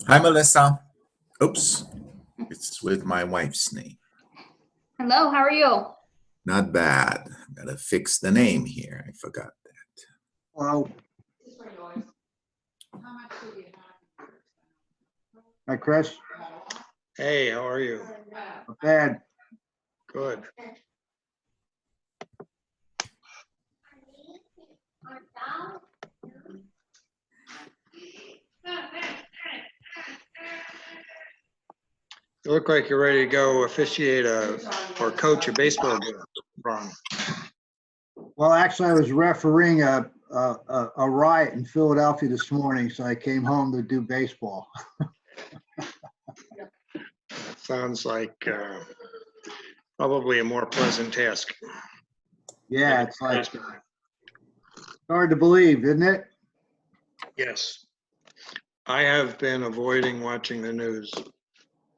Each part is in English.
Hi, Melissa. Oops, it's with my wife's name. Hello, how are you? Not bad. Gotta fix the name here. I forgot that. Hello. Hi, Chris. Hey, how are you? Not bad. Good. You look like you're ready to go officiate or coach a baseball game, Ron. Well, actually, I was refereeing a riot in Philadelphia this morning, so I came home to do baseball. Sounds like probably a more pleasant task. Yeah, it's like hard to believe, isn't it? Yes. I have been avoiding watching the news.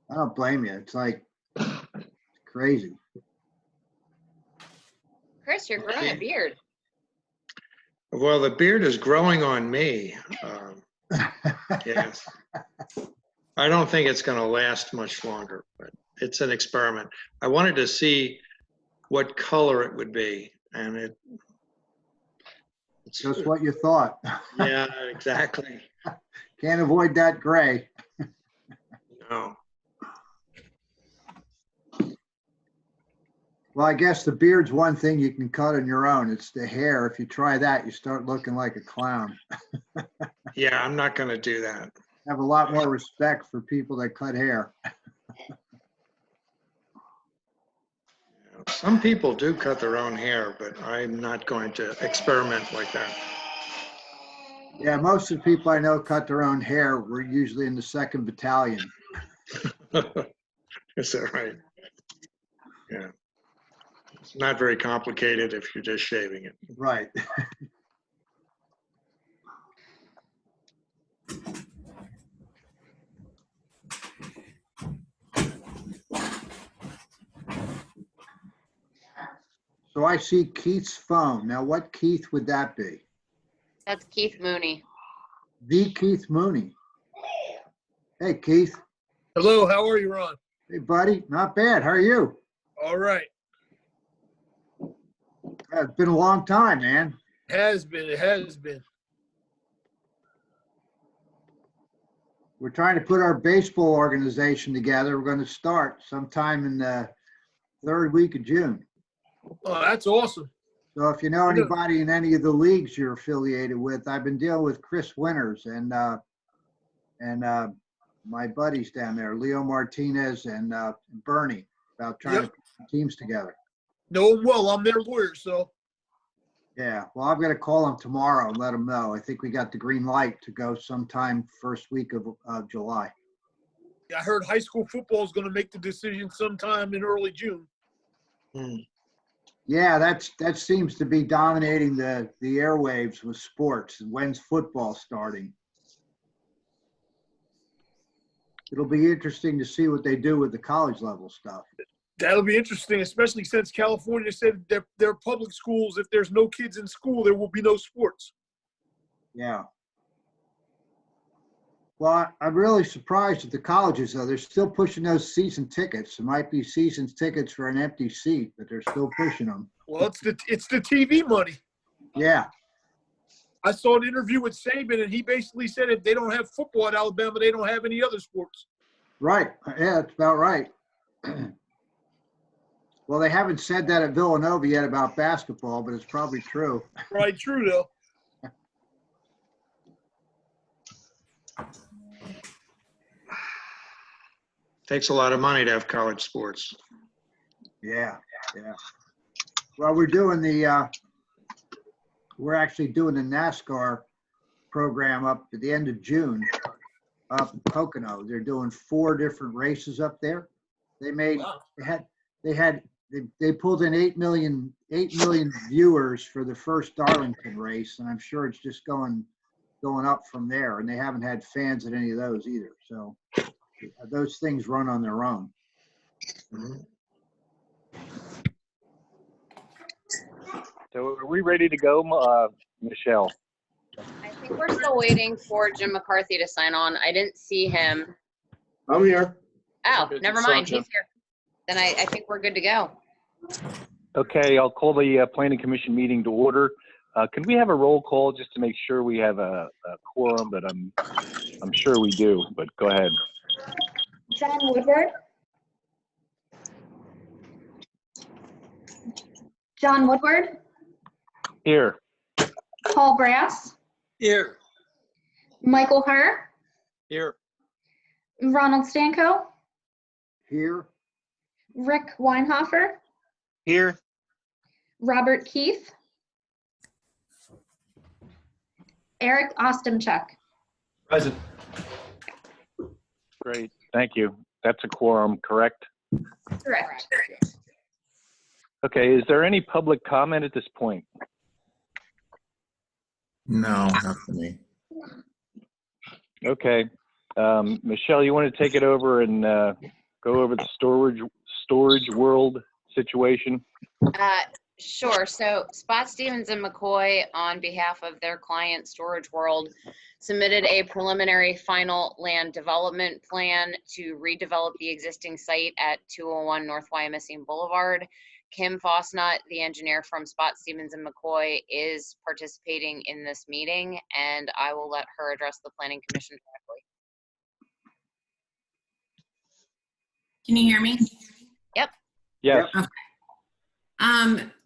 I don't blame you. It's like crazy. Chris, you're growing a beard. Well, the beard is growing on me. Yes. I don't think it's going to last much longer, but it's an experiment. I wanted to see what color it would be, and it's Just what you thought. yeah, exactly. Can't avoid that gray. No. Well, I guess the beard's one thing you can cut on your own. It's the hair. If you try that, you start looking like a clown. Yeah, I'm not going to do that. Have a lot more respect for people that cut hair. Some people do cut their own hair, but I'm not going to experiment like that. Yeah, most of the people I know cut their own hair. We're usually in the 2nd Battalion. Is that right? Yeah. It's not very complicated if you're just shaving it. Right. So I see Keith's phone. Now, what Keith would that be? That's Keith Mooney. The Keith Mooney. Hey, Keith. Hello, how are you, Ron? Hey, buddy. Not bad. How are you? All right. It's been a long time, man. It has been. We're trying to put our baseball organization together. We're going to start sometime in the 3rd week of June. Oh, that's awesome. So if you know anybody in any of the leagues you're affiliated with, I've been dealing with Chris Winters and my buddies down there, Leo Martinez and Bernie, about trying to put teams together. No, well, I'm their lawyer, so. Yeah, well, I'm going to call them tomorrow and let them know. I think we got the green light to go sometime first week of July. I heard high school football is going to make the decision sometime in early June. Yeah, that seems to be dominating the airwaves with sports. When's football starting? It'll be interesting to see what they do with the college level stuff. That'll be interesting, especially since California said that their public schools, if there's no kids in school, there will be no sports. Yeah. Well, I'm really surprised at the colleges, though. They're still pushing those season tickets. It might be season tickets for an empty seat, but they're still pushing them. Well, it's the TV money. Yeah. I saw an interview with Saban, and he basically said if they don't have football at Alabama, they don't have any other sports. Right. Yeah, that's about right. Well, they haven't said that at Villanova yet about basketball, but it's probably true. Right, true, though. Takes a lot of money to have college sports. Yeah, yeah. Well, we're actually doing the NASCAR program up at the end of June up in Pocono. They're doing 4 different races up there. They pulled in 8 million viewers for the first Darlington race, and I'm sure it's just going up from there. And they haven't had fans at any of those either. So those things run on their own. So are we ready to go, Michelle? I think think we're still waiting for Jim McCarthy to sign on. I didn't see him. I'm here. Oh, Okay, never just saw mind. Jim. He's here. Then I think we're good to go. Okay, I'll call the Planning Commission meeting to order. Can we have a roll call just to make sure we have a quorum? But I'm sure we do. But go ahead. John Woodward. John Woodward. Here. Paul Brass. Here. Michael Herr. Here. Ronald Stanko. Here, Rick Weinhofer. Here. Robert Keith. Eric Ostemchuk. Present. Great. Thank you. That's a quorum, correct? Correct. Okay, is there any public comment at this point? No, not for me. Okay. Michelle, you want to take it over and go over the storage world situation? Sure. So Spot Stevens and McCoy, on behalf of their client Storage World, submitted a preliminary final land development plan to redevelop the existing site at 201 North Wyomissing Boulevard. Kim Fosnut, the engineer from Spot Stevens and McCoy, is participating in this meeting, and I will let her address the Planning Commission directly. Can you hear me? Yes.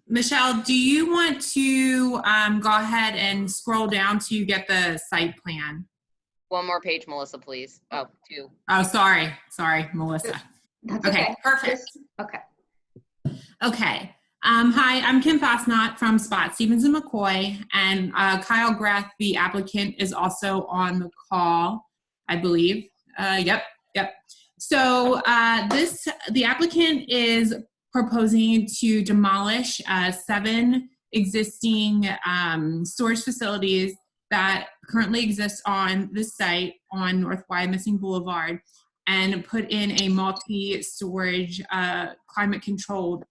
Michelle, do you want to go ahead and scroll down to get the site plan? One more page, Melissa, please. Oh, two. Oh, sorry, Melissa. That's Okay, perfect. Okay. Okay. Hi, I'm Kim Fosnot from Spot Stevens and McCoy, and Kyle Greth, the applicant, is also on the call, I believe. Yep. So the applicant is proposing to demolish 7 existing storage facilities that currently exist on this site on North Wyomissing Boulevard and put in a multi-storage climate-controlled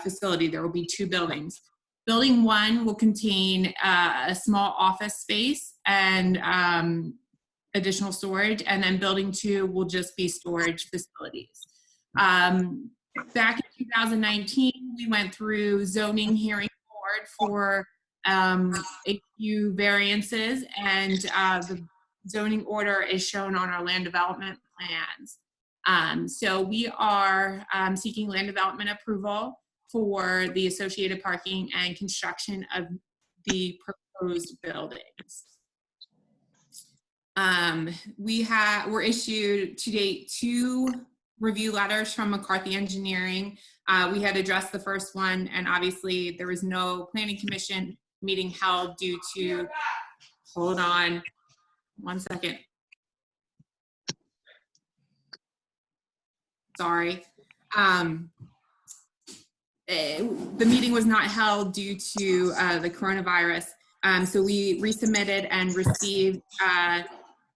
facility. There will be 2 buildings. Building 1 will contain a small office space and additional storage, and then building 2 will just be storage facilities. Back in 2019, we went through zoning hearing board for a few variances, and the zoning order is shown on our land development plans. So we are seeking land development approval for the associated parking and construction of the proposed buildings. We're issued to date 2 review letters from McCarthy Engineering. We had addressed the first one, and obviously there was no planning commission meeting held due to, hold on one second. Sorry. The meeting was not held due to the coronavirus. So we resubmitted and received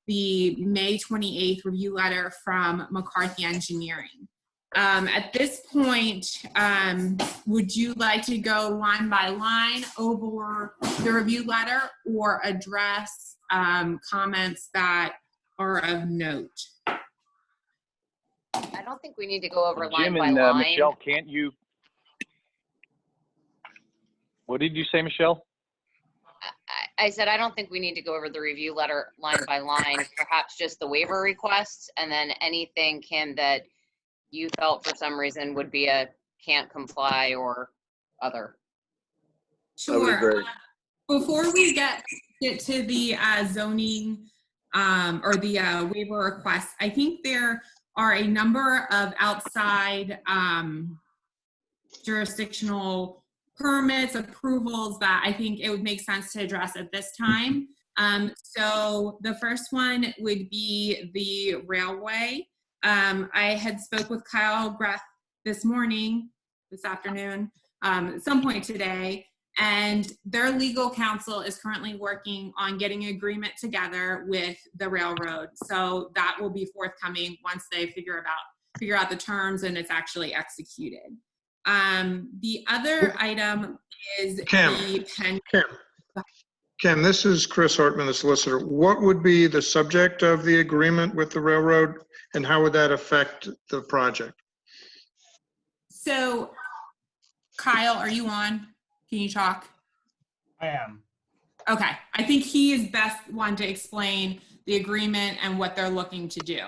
the May 28th review letter from McCarthy Engineering. At this point, would you like to go line by line over the review letter or address comments that are of note? I don't think we need to go over line Jim by and line. Michelle, can't you? What did you say, Michelle? I said, I don't think we need to go over the review letter line by line, perhaps just the waiver requests, and then anything, Kim, that you felt for some reason would be a can't comply or other. Sure. Before we get to the zoning or the waiver requests, I think there are a number of outside jurisdictional permits, approvals that I think it would make sense to address at this time. So the first one would be the railway. I had spoke with Kyle Greth this afternoon, at some point today, and their legal counsel is currently working on getting an agreement together with the railroad. So that will be forthcoming once they figure out the terms and it's actually executed. The other item is Kim. the pen. Kim, Ken, this is Chris Hartman, the solicitor. What would be the subject of the agreement with the railroad, and how would that affect the project? So, Kyle, are you on? Can you talk? I am. Okay, I think he is best one to explain the agreement and what they're looking to do.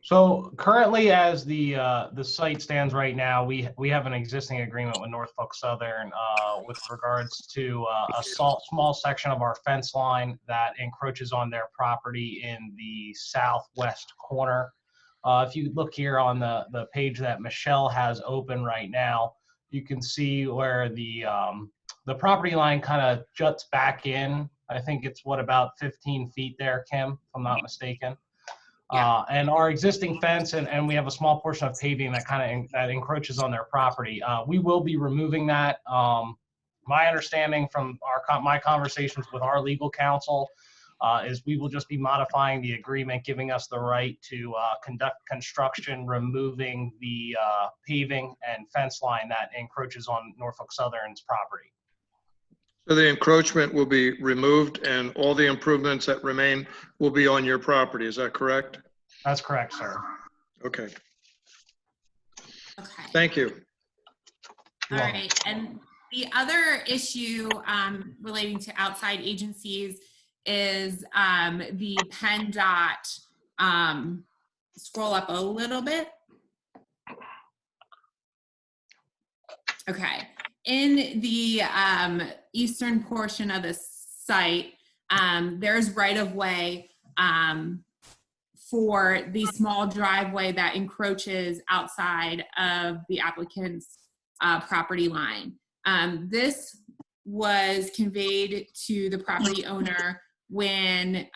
So currently, as the site stands right now, we have an existing agreement with Norfolk Southern with regards to a small section of our fence line that encroaches on their property in the southwest corner. If you look here on the page that Michelle has open right now, you can see where the property line kind of juts back in. I think it's about 15 feet there, Kim, if I'm not mistaken. And our existing fence, and we have a small portion of paving that encroaches on their property. We will be removing that. My understanding from my conversations with our legal counsel is we will just be modifying the agreement, giving us the right to conduct construction, removing the paving and fence line that encroaches on Norfolk Southern's property. So the encroachment will be removed and all the improvements that remain will be on your property. Is that correct? That's correct, sir. Okay. Okay. Thank you. All right. And the other issue relating to outside agencies is the PennDOT. Scroll up a little bit. Okay. In the eastern portion of the site, there's right-of-way for the small driveway that encroaches outside of the applicant's property line. This was conveyed to the property owner when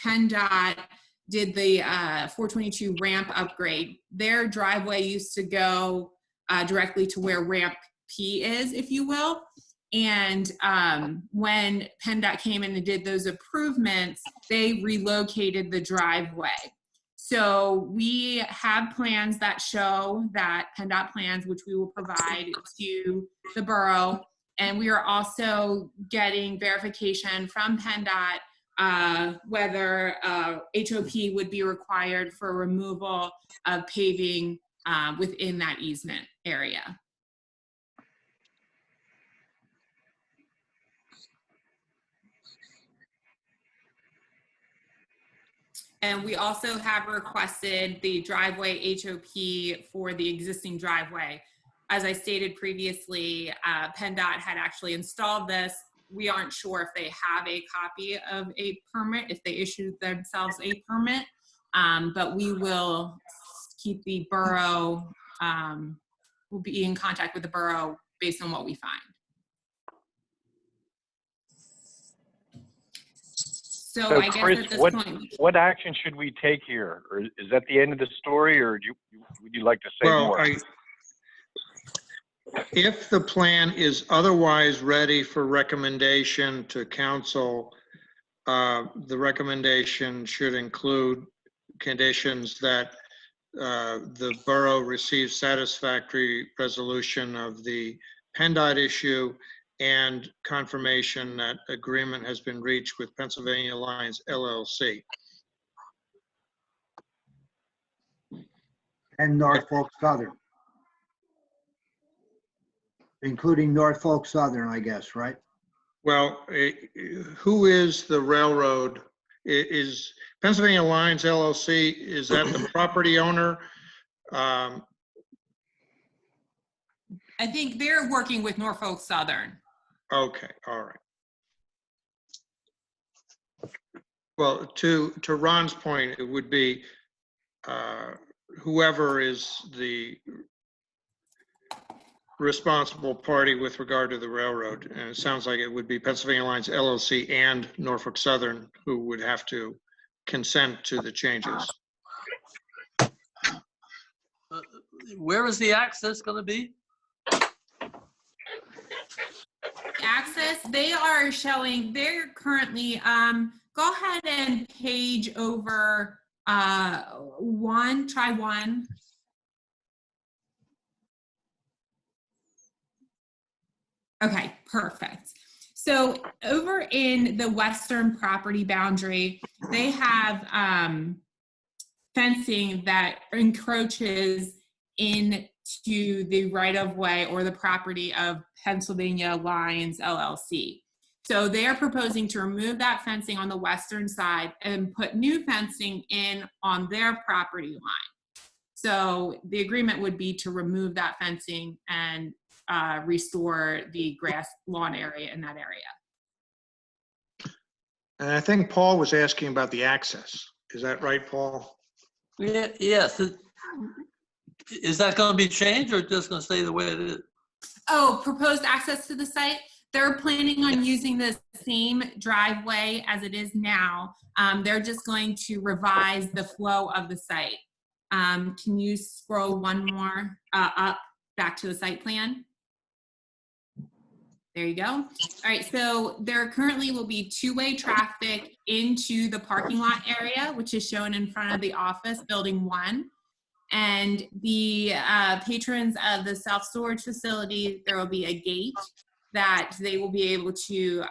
PennDOT did the 422 ramp upgrade. Their driveway used to go directly to where ramp P is, if you will. And when PennDOT came in and did those improvements, they relocated the driveway. So we have plans that show that PennDOT plans, which we will provide to the borough. And we are also getting verification from PennDOT whether HOP would be required for removal of paving within that easement area. And we also have requested the driveway HOP for the existing driveway. As I stated previously, PennDOT had actually installed this. We aren't sure if they have a copy of a permit, if they issued themselves a permit, but we will keep the borough, we'll be in contact with the borough based on what we find. So I guess Chris, at this point, what action should we take here? Or is that the end of the story, or would you like to say more? If the plan is otherwise ready for recommendation to council, the recommendation should include conditions that the borough receives satisfactory resolution of the PennDOT issue and confirmation that agreement has been reached with Pennsylvania Lines LLC. And Norfolk Southern. Including Norfolk Southern, I guess, right? Well, who is the railroad? Is Pennsylvania Lines LLC, is that the property owner? I think they're working with Norfolk Southern. Okay, all right. Well, to Ron's point, it would be whoever is the responsible party with regard to the railroad. And it sounds like it would be Pennsylvania Lines LLC and Norfolk Southern who would have to consent to the changes. Where is the access going to be? Access, they are showing, they're currently, go ahead and page over one, try one. Okay, perfect. So over in the western property boundary, they have fencing that encroaches into the right-of-way or the property of Pennsylvania Lines LLC. So they are proposing to remove that fencing on the western side and put new fencing in on their property line. So the agreement would be to remove that fencing and restore the grass lawn area in that area. And I think Paul was asking about the access. Is that right, Paul? Yeah, yes. Is that going to be changed or just going to stay the way it is? Oh, proposed access to the site? They're planning on using the same driveway as it is now. They're just going to revise the flow of the site. Can you scroll one more up back to the site plan? There you go. All right, so there currently will be two-way traffic into the parking lot area, which is shown in front of the office, building 1. And the patrons of the self-storage facility, there will be a gate that they will be able to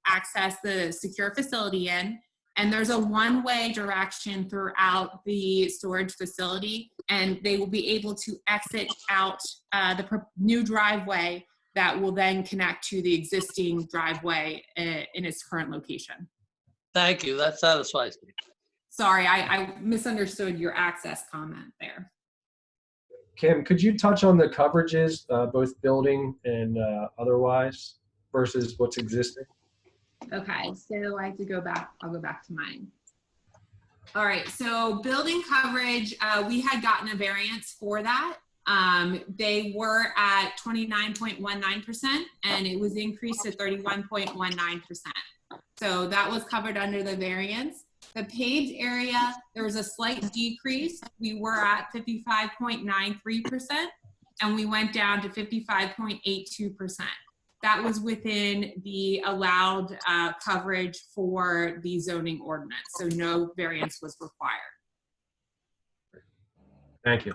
access the secure facility in. And there's a one-way direction throughout the storage facility, and they will be able to exit out the new driveway that will then connect to the existing driveway in its current location. Thank you. That satisfies me. Sorry, I misunderstood your access comment there. Kim, could you touch on the coverages, both building and otherwise, versus what's existing? Okay, so I have to go back. I'll go back to mine. All right, so building coverage, we had gotten a variance for that. They were at 29.19% and it was increased to 31.19%. So that was covered under the variance. The paved area, there was a slight decrease. We were at 55.93% and we went down to 55.82%. That was within the allowed coverage for the zoning ordinance. So no variance was required. Thank you.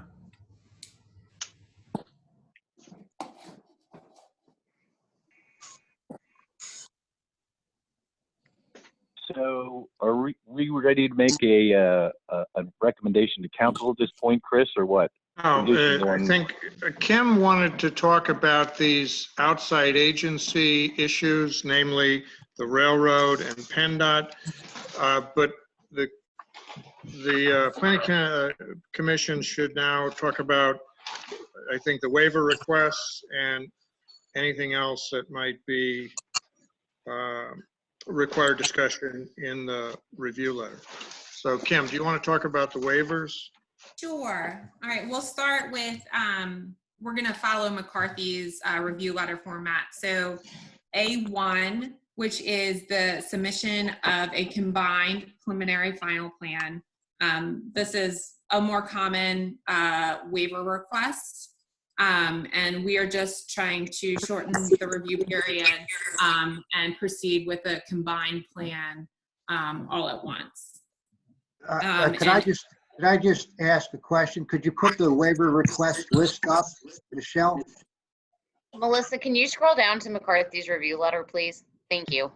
So are we ready to make a recommendation to council at this point, Chris, or what? Oh, I think Kim wanted to talk about these outside agency issues, namely the railroad and PennDOT. But the Planning Commission should now talk about, I think, the waiver requests and anything else that might be require discussion in the review letter. So Kim, do you want to talk about the waivers? Sure. All right, we'll start with, we're gonna follow McCarthy's review letter format. So A1, which is the submission of a combined preliminary final plan. This is a more common waiver request. And we are just trying to shorten the review period and proceed with a combined plan all at once. Could I just ask a question? Could you put the waiver request list up, Michelle? Melissa, can you scroll down to McCarthy's review letter, please? Thank you.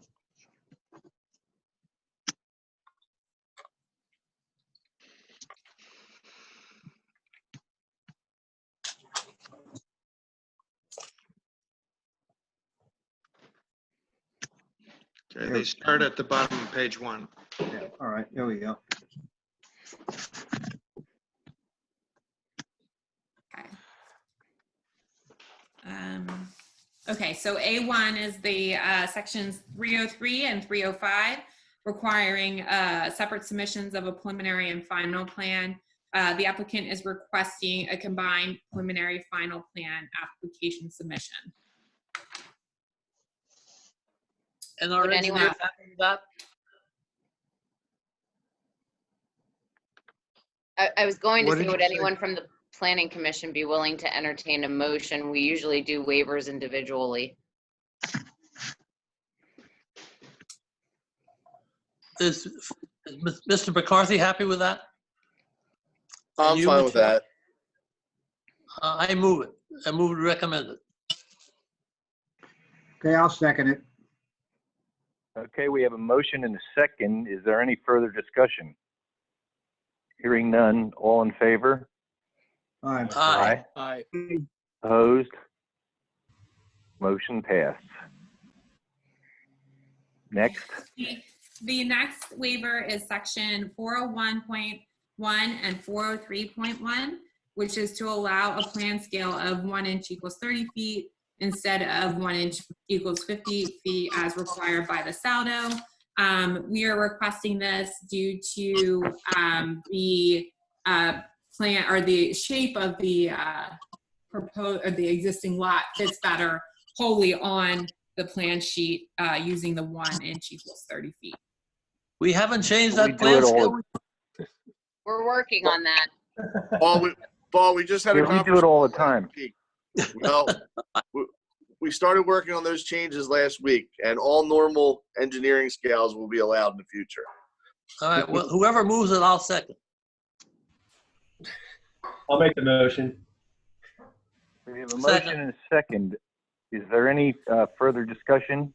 Okay, they start at the bottom of page 1. Yeah, all right, there we go. Okay, so A1 is the sections 303 and 305, requiring separate submissions of a preliminary and final plan. The applicant is requesting a combined preliminary final plan application submission. And our engineer happy with that? I was going to What say, did would you say? anyone from the Planning Commission be willing to entertain a motion? We usually do waivers individually. Is Mr. McCarthy happy with that? I'm fine with that. I move it. I move to recommend it. Okay, I'll second it. Okay, we have a motion and a second. Is there any further discussion? Hearing none, all in favor? Aye. Aye. Aye. Opposed? Motion passed. Next, The next waiver is section 401.1 and 403.1, which is to allow a plan scale of 1 inch equals 30 feet instead of 1 inch equals 50 feet as required by the SALDO. We are requesting this due to the plan or the shape of the proposed or the existing lot fits better wholly on the plan sheet using the 1 inch equals 30 feet. We haven't changed We that do plan it all- scale? We're working on that. Paul, we just had a yeah, we do conference it all the last time. week. Well, we started working on those changes last week, and all normal engineering scales will be allowed in the future. All right, well, whoever moves it, I'll second. I'll make the motion. We have a Second. motion and a second. Is there any further discussion?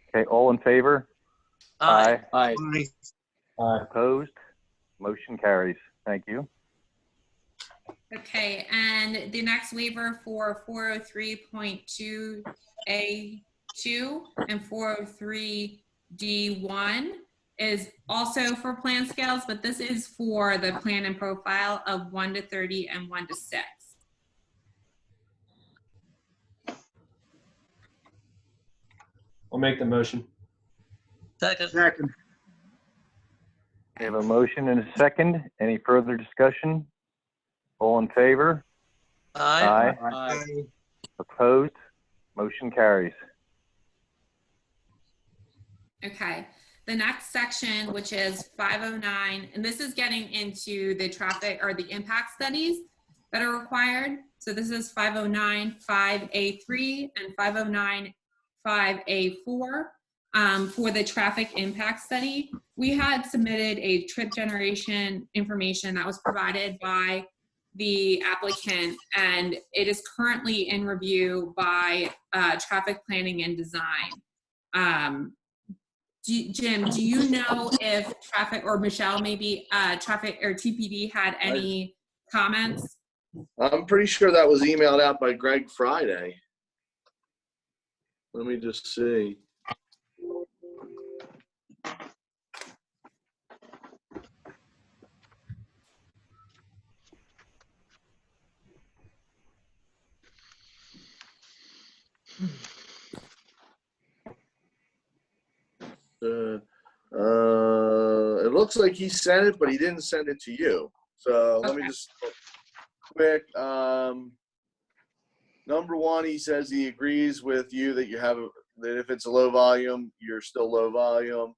Okay, all in favor? Aye. Aye. Opposed? Motion carries. Thank you. Okay, and the next waiver for 403.2A2 and 403D1 is also for plan scales, but this is for the plan and profile of 1 to 30 and 1 to 6. I'll make the motion. Second. Second. We have a motion and a second. Any further discussion? All in favor? Aye. Aye. Opposed? Motion carries. Okay, the next section, which is 509, and this is getting into the traffic or the impact studies that are required. So this is 509, 5A3 and 509, 5A4 for the traffic impact study. We had submitted a trip generation information that was provided by the applicant, and it is currently in review by traffic planning and design. Jim, do you know if traffic, or Michelle, maybe traffic or TPD had any comments? I'm pretty sure that was emailed out by Greg Friday. Let me just see. It looks like he sent it, but he didn't send it to you. So let me just quick. Number one, he says he agrees with you that that if it's a low volume, you're still low volume.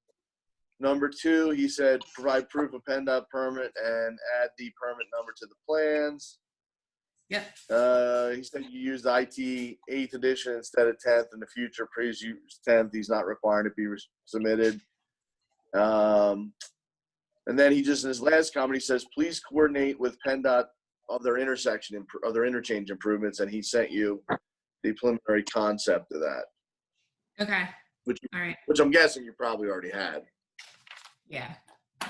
Number two, he said provide proof of PennDOT permit and add the permit number to the plans. Yep. He said you used IT 8th edition instead of 10th in the future. Please use 10th. He's not required to be submitted. And then he just in his last comment, he says, please coordinate with PennDOT other interchange improvements, and he sent you the preliminary concept of that. Okay. Which All right. Which I'm guessing you probably already had. Yeah. All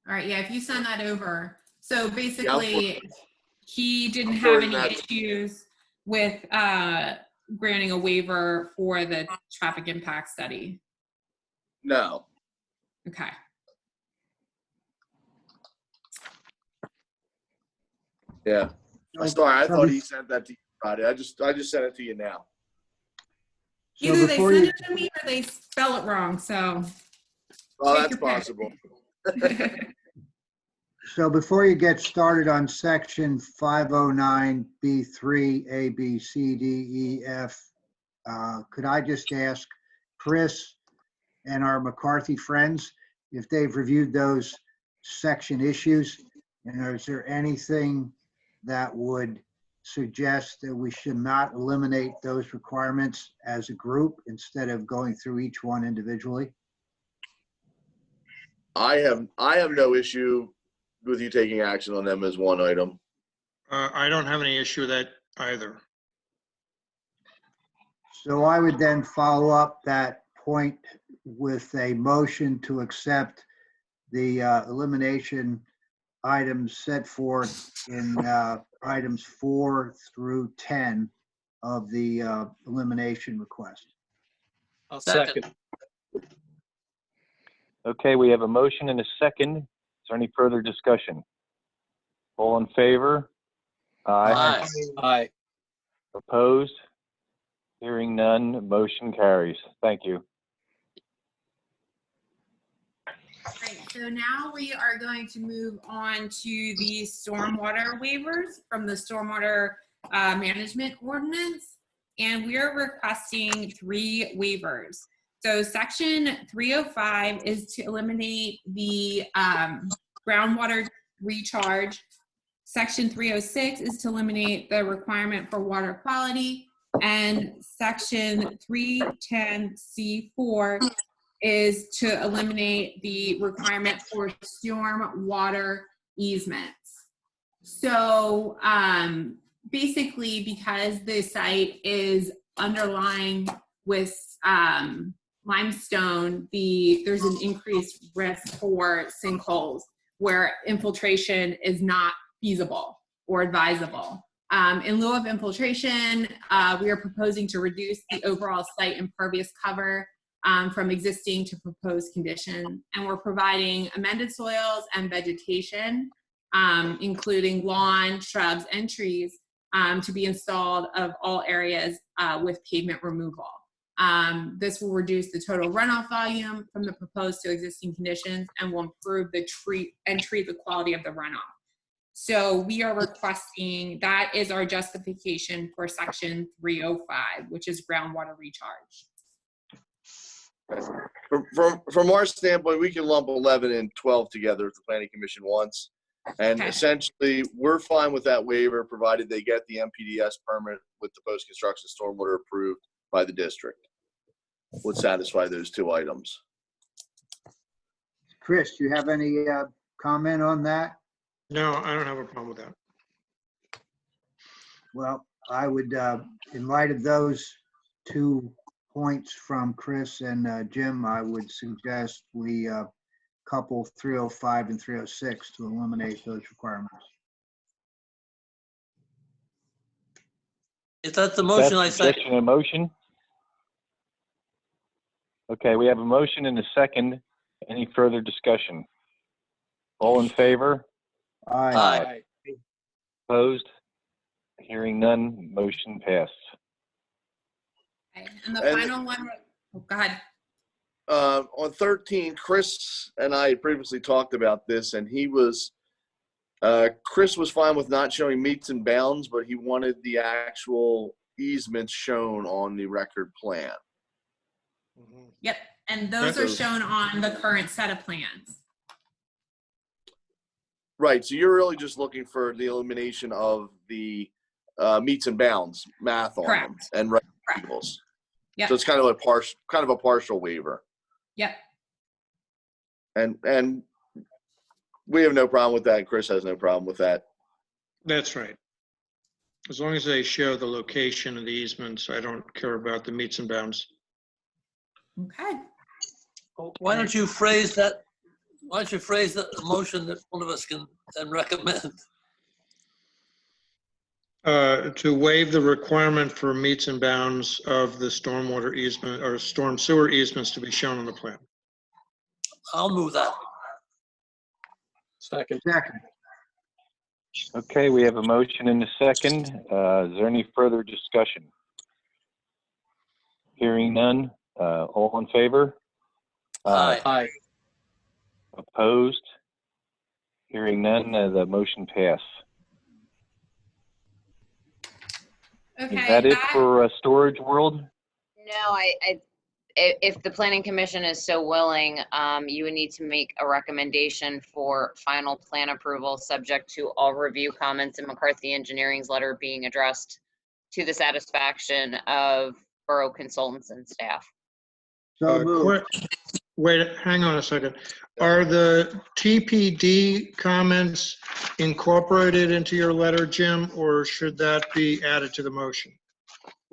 right. Yeah. If you send that over. So basically, he didn't have any issues with granting a waiver for the traffic impact study. No. Okay. Yeah. Sorry, I thought he sent that to you Friday. I just sent it to you now. Either they send it to me or they spell it wrong. So. Oh, that's possible. So before you get started on section 509B3, A, B, C, D, E, F, could I just ask Chris and our McCarthy friends if they've reviewed those section issues? And is there anything that would suggest that we should not eliminate those requirements as a group instead of going through each one individually? I have no issue with you taking action on them as one item. I don't have any issue with that either. So I would then follow up that point with a motion to accept the elimination items set forth in items 4 through 10 of the elimination request. I'll second. Okay, we have a motion and a second. Is there any further discussion? All in favor? Aye. Aye. Opposed? Hearing none, motion carries. Thank you. Right, so now we are going to move on to the stormwater waivers from the stormwater management ordinance. And we are requesting 3 waivers. So section 305 is to eliminate the groundwater recharge. Section 306 is to eliminate the requirement for water quality. And section 310C4 is to eliminate the requirement for storm water easements. So basically, because the site is underlying with limestone, there's an increased risk for sinkholes where infiltration is not feasible or advisable. In lieu of infiltration, we are proposing to reduce the overall site impervious cover from existing to proposed condition. And we're providing amended soils and vegetation, including lawn, shrubs, and trees to be installed of all areas with pavement removal. This will reduce the total runoff volume from the proposed to existing conditions and will improve the treat the quality of the runoff. So we are requesting, that is our justification for section 305, which is groundwater recharge. From our standpoint, we can lump 11 and 12 together if the planning commission wants. And Okay. essentially, we're fine with that waiver, provided they get the MPDS permit with the post-construction stormwater approved by the district. Would satisfy those 2 items. Chris, do you have any comment on that? No, I don't have a problem with that. Well, I would, in light of those 2 points from Chris and Jim, I would suggest we couple 305 and 306 to eliminate those requirements. Is that the motion I That's second? objection and motion. Okay, we have a motion and a second. Any further discussion? All in favor? Aye. Opposed? Hearing none, motion passed. Okay. And the And- final one, oh, go ahead. On 13, Chris and I had previously talked about this, and Chris was fine with not showing meets and bounds, but he wanted the actual easements shown on the record plan. Yep, and those are shown on the current set of plans. Right, so you're really just looking for the elimination of the meets and bounds math on them Correct. and right equals. Yep. So it's kind of a partial waiver. Yep. And we have no problem with that, and Chris has no problem with that. That's right. As long as they show the location of the easements, I don't care about the meets and bounds. Okay. Why don't you phrase that? Why don't you phrase the motion that one of us can then recommend? To waive the requirement for meets and bounds of the stormwater easement or storm sewer easements to be shown on the plan. I'll move that. Second. Second. Okay, we have a motion and a second. Is there any further discussion? Hearing none. All in favor? Aye. Aye. Opposed? Hearing none, the motion passed. Okay. Is that it for Storage World? No, if the planning commission is so willing, you would need to make a recommendation for final plan approval, subject to all review comments in McCarthy Engineering's letter being addressed to the satisfaction of borough consultants and staff. So moved. Wait, hang on a second. Are the TPD comments incorporated into your letter, Jim, or should that be added to the motion?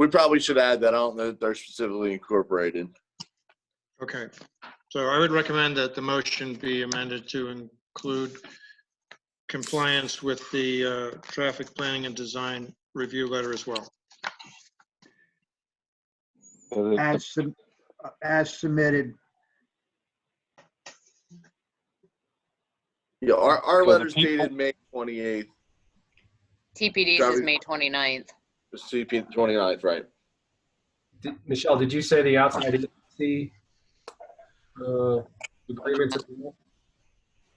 We probably should add that. I don't know that they're specifically incorporated. Okay, so I would recommend that the motion be amended to include compliance with the traffic planning and design review letter as well. So the- As submitted. Yeah, our So the letter's people- dated May 28th. TPD's is Driving- May 29th. The CP 29th, right? Michelle, did you say the outside agency agreements as well?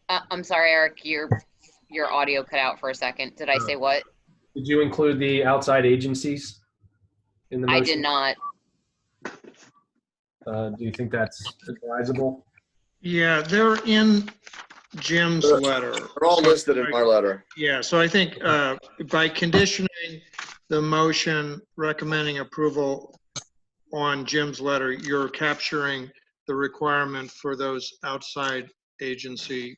I'm sorry, Eric, your audio cut out for a second. Did I say what? Did you include the outside agencies in the motion? I did not. Do you think that's advisable? Yeah, they're in Jim's letter. They're all So- listed in our letter. Yeah, so I think by conditioning the motion recommending approval on Jim's letter, you're capturing the requirement for those outside agency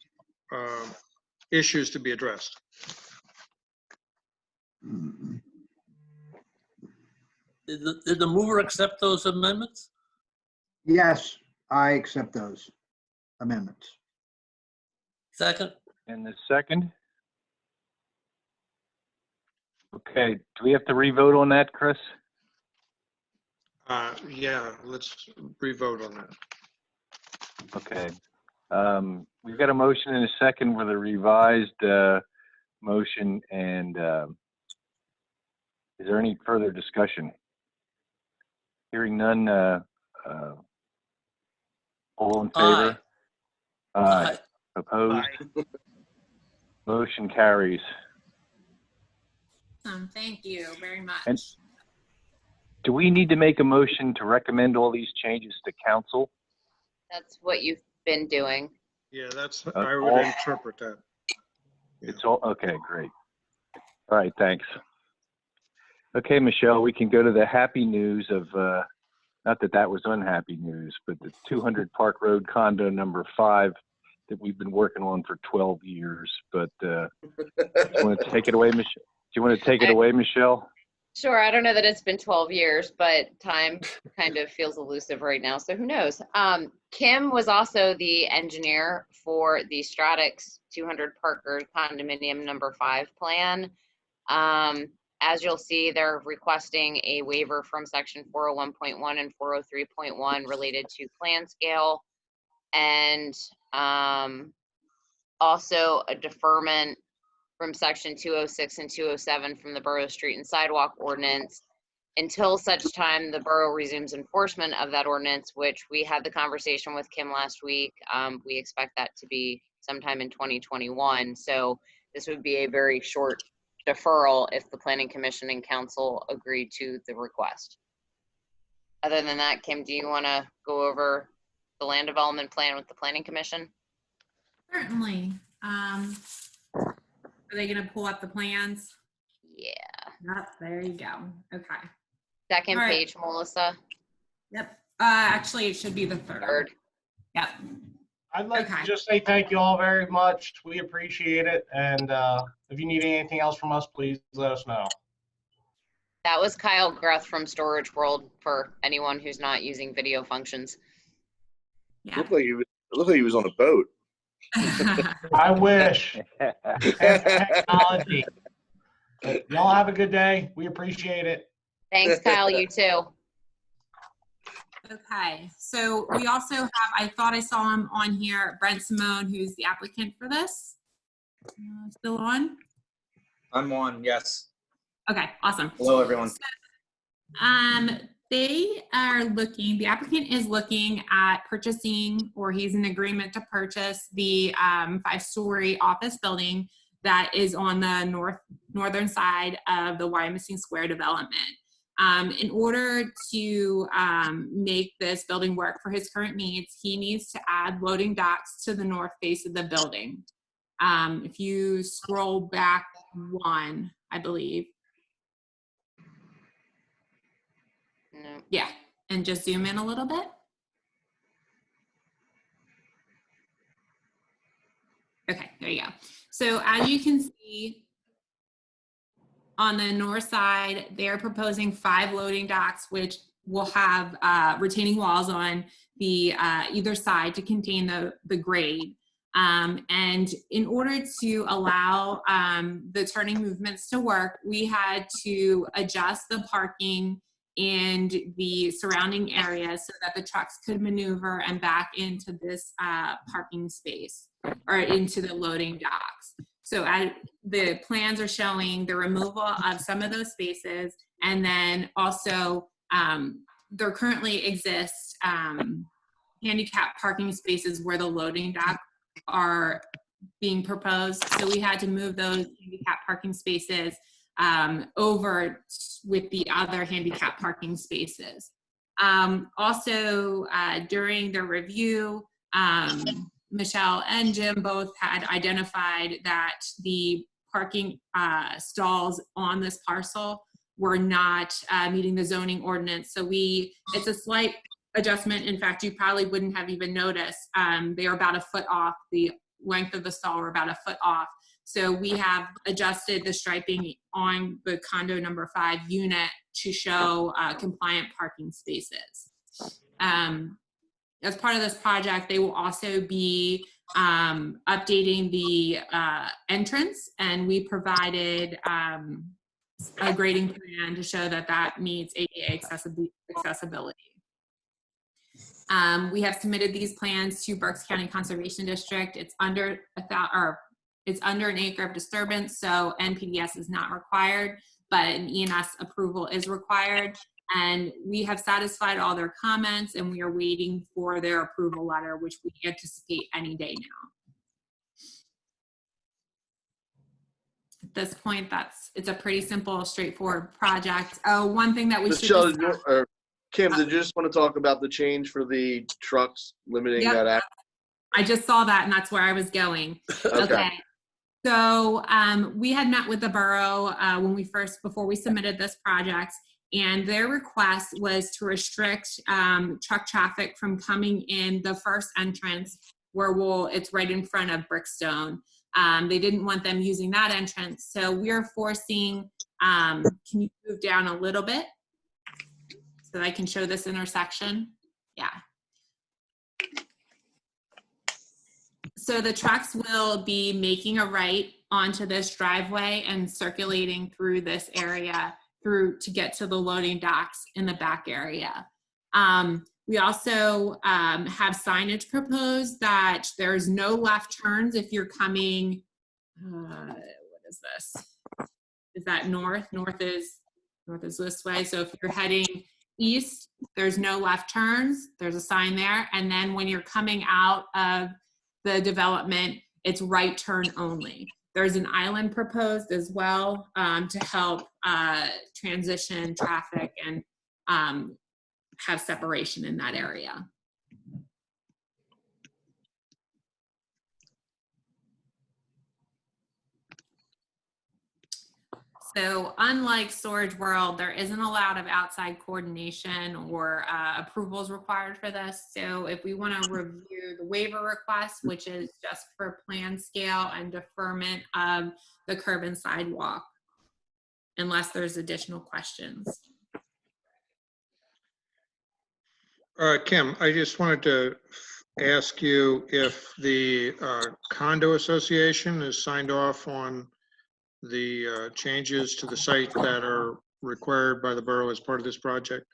issues to be addressed. Did the mover accept those amendments? Yes, I accept those amendments. Second? And the second? Okay, do we have to re-vote on that, Chris? Yeah, let's re-vote on that. Okay. We've got a motion and a second with a revised motion, and is there any further discussion? Hearing none, all in favor? Aye. Opposed? Motion carries. Thank you very much. And do we need to make a motion to recommend all these changes to council? That's what you've been doing. Yeah, I would interpret that. It's all, okay, great. All right, thanks. Okay, Michelle, we can go to the happy news of, not that that was unhappy news, but the 200 Park Road condo number 5 that we've been working on for 12 years. But do you want to take it away, Michelle? Do you want to take it away, Michelle? Sure, I don't know that it's been 12 years, but time kind of feels elusive right now, so who knows? Kim was also the engineer for the Stratix 200 Parker condominium number 5 plan. As you'll see, they're requesting a waiver from section 401.1 and 403.1 related to plan scale, and also a deferment from section 206 and 207 from the Borough Street and Sidewalk Ordinance until such time the borough resumes enforcement of that ordinance, which we had the conversation with Kim last week. We expect that to be sometime in 2021. So this would be a very short deferral if the Planning Commission and Council agree to the request. Other than that, Kim, do you want to go over the land development plan with the Planning Commission? Certainly. Are they going to pull up the plans? Yeah. Yep, there you go. Okay. Second All right. page, Melissa. Yep. Actually, it should be the third. Yep. I'd like Okay. to just say thank you all very much. We appreciate it. And if you need anything else from us, please let us know. That was Kyle Greth from Storage World for anyone who's not using video functions. Yeah. Looked like he was on a boat. I wish. Technology. But y'all have a good day. We appreciate it. Thanks, Kyle. You too. Okay, so we also have, I thought I saw him on here, Brent Simone, who's the applicant for this. Still on? I'm on, yes. Okay, awesome. Hello, everyone. They are looking, the applicant is looking at purchasing, or he's in agreement to purchase the 5-story office building that is on the northern side of the Wyomissing Square development. In order to make this building work for his current needs, he needs to add loading docks to the north face of the building. If you scroll back one, I believe. No. Yeah, and just zoom in a little bit. Okay, there you go. So as you can see, on the north side, they're proposing 5 loading docks, which will have retaining walls on the either side to contain the grade. And in order to allow the turning movements to work, we had to adjust the parking and the surrounding area so that the trucks could maneuver and back into this parking space or into the loading docks. So the plans are showing the removal of some of those spaces, and then also there currently exists handicap parking spaces where the loading dock are being proposed. So we had to move those handicap parking spaces over with the other handicap parking spaces. Also, during the review, Michelle and Jim both had identified that the parking stalls on this parcel were not meeting the zoning ordinance. So it's a slight adjustment. In fact, you probably wouldn't have even noticed. They are about a foot off. The length of the stall were about a foot off. So we have adjusted the striping on the condo number 5 unit to show compliant parking spaces. As part of this project, they will also be updating the entrance, and we provided a grading plan to show that that meets ADA accessibility. We have submitted these plans to Berks County Conservation District. It's under an acre of disturbance, so NPDS is not required, but an ENS approval is required. And we have satisfied all their comments, and we are waiting for their approval letter, which we anticipate any day now. At this point, it's a pretty simple, straightforward project. Oh, one thing that we Michelle, should discuss. or Kim, did you just want to talk about the change for the trucks limiting Yep. that act? I just saw that, and that's where I was going. Okay. So we had met with the borough before we submitted this project, and their request was to restrict truck traffic from coming in the first entrance where it's right in front of Brickstone. They didn't want them using that entrance. So we're forcing, can you move down a little bit so that I can show this intersection? Yeah. So the trucks will be making a right onto this driveway and circulating through this area to get to the loading docks in the back area. We also have signage proposed that there's no left turns if you're coming, what is this? Is that north? North is this way. So if you're heading east, there's no left turns. There's a sign there. And then when you're coming out of the development, it's right turn only. There's an island proposed as well to help transition traffic and have separation in that area. So unlike Storage World, there isn't a lot of outside coordination or approvals required for this. So if we want to review the waiver request, which is just for plan scale and deferment of the curb and sidewalk, unless there's additional questions. Kim, I just wanted to ask you if the condo association has signed off on the changes to the site that are required by the borough as part of this project?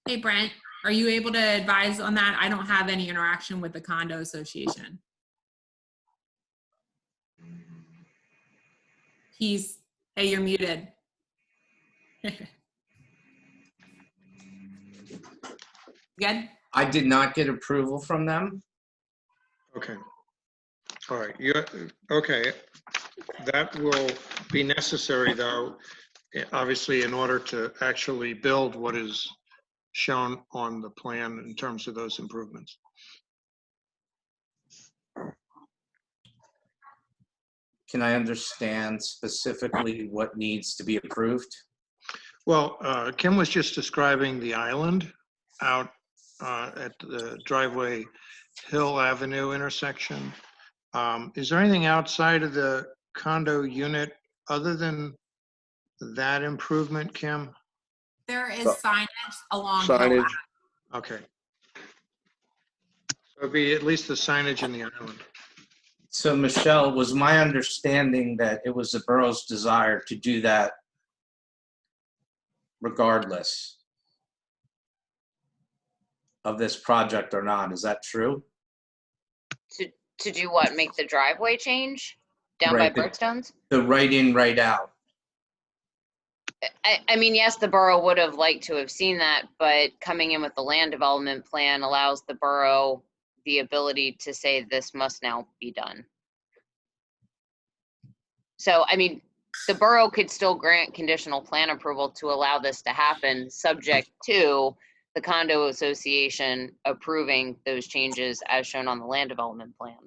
Hey, Brent, are you able to advise on that? I don't have any interaction with the condo association. Hey, you're muted. Good? I did not get approval from them. Okay. All right. Okay. That will be necessary, though, obviously, in order to actually build what is shown on the plan in terms of those improvements. Can I understand specifically what needs to be approved? Well, Kim was just describing the island out at the driveway Hill Avenue intersection. Is there anything outside of the condo unit other than that improvement, Kim? There is So- signage along. Signage. Okay. So it'd be at least the signage in the island. So Michelle, was my understanding that it was the borough's desire to do that regardless of this project or not? Is that true? To do what? Make the driveway change down Right, by Brookstones? The right in, right out. I mean, yes, the borough would have liked to have seen that, but coming in with the land development plan allows the borough the ability to say this must now be done. So, I mean, the borough could still grant conditional plan approval to allow this to happen, subject to the condo association approving those changes as shown on the land development plan.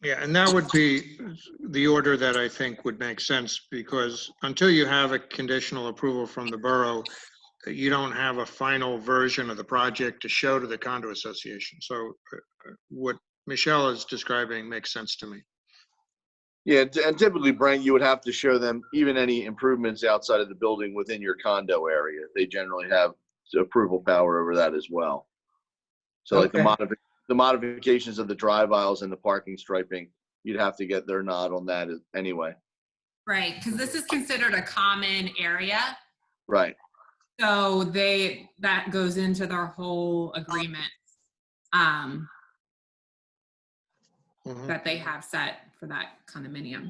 Yeah, and that would be the order that I think would make sense, because until you have a conditional approval from the borough, you don't have a final version of the project to show to the condo association. So what Michelle is describing makes sense to me. Yeah, and typically, Brent, you would have to show them even any improvements outside of the building within your condo area. They generally have approval power over that as well. So like the modifications of the drive aisles and the parking striping, you'd have to get their nod on that anyway. Right, because this is considered a common area. Right. So that goes into their whole agreement that they have set for that condominium.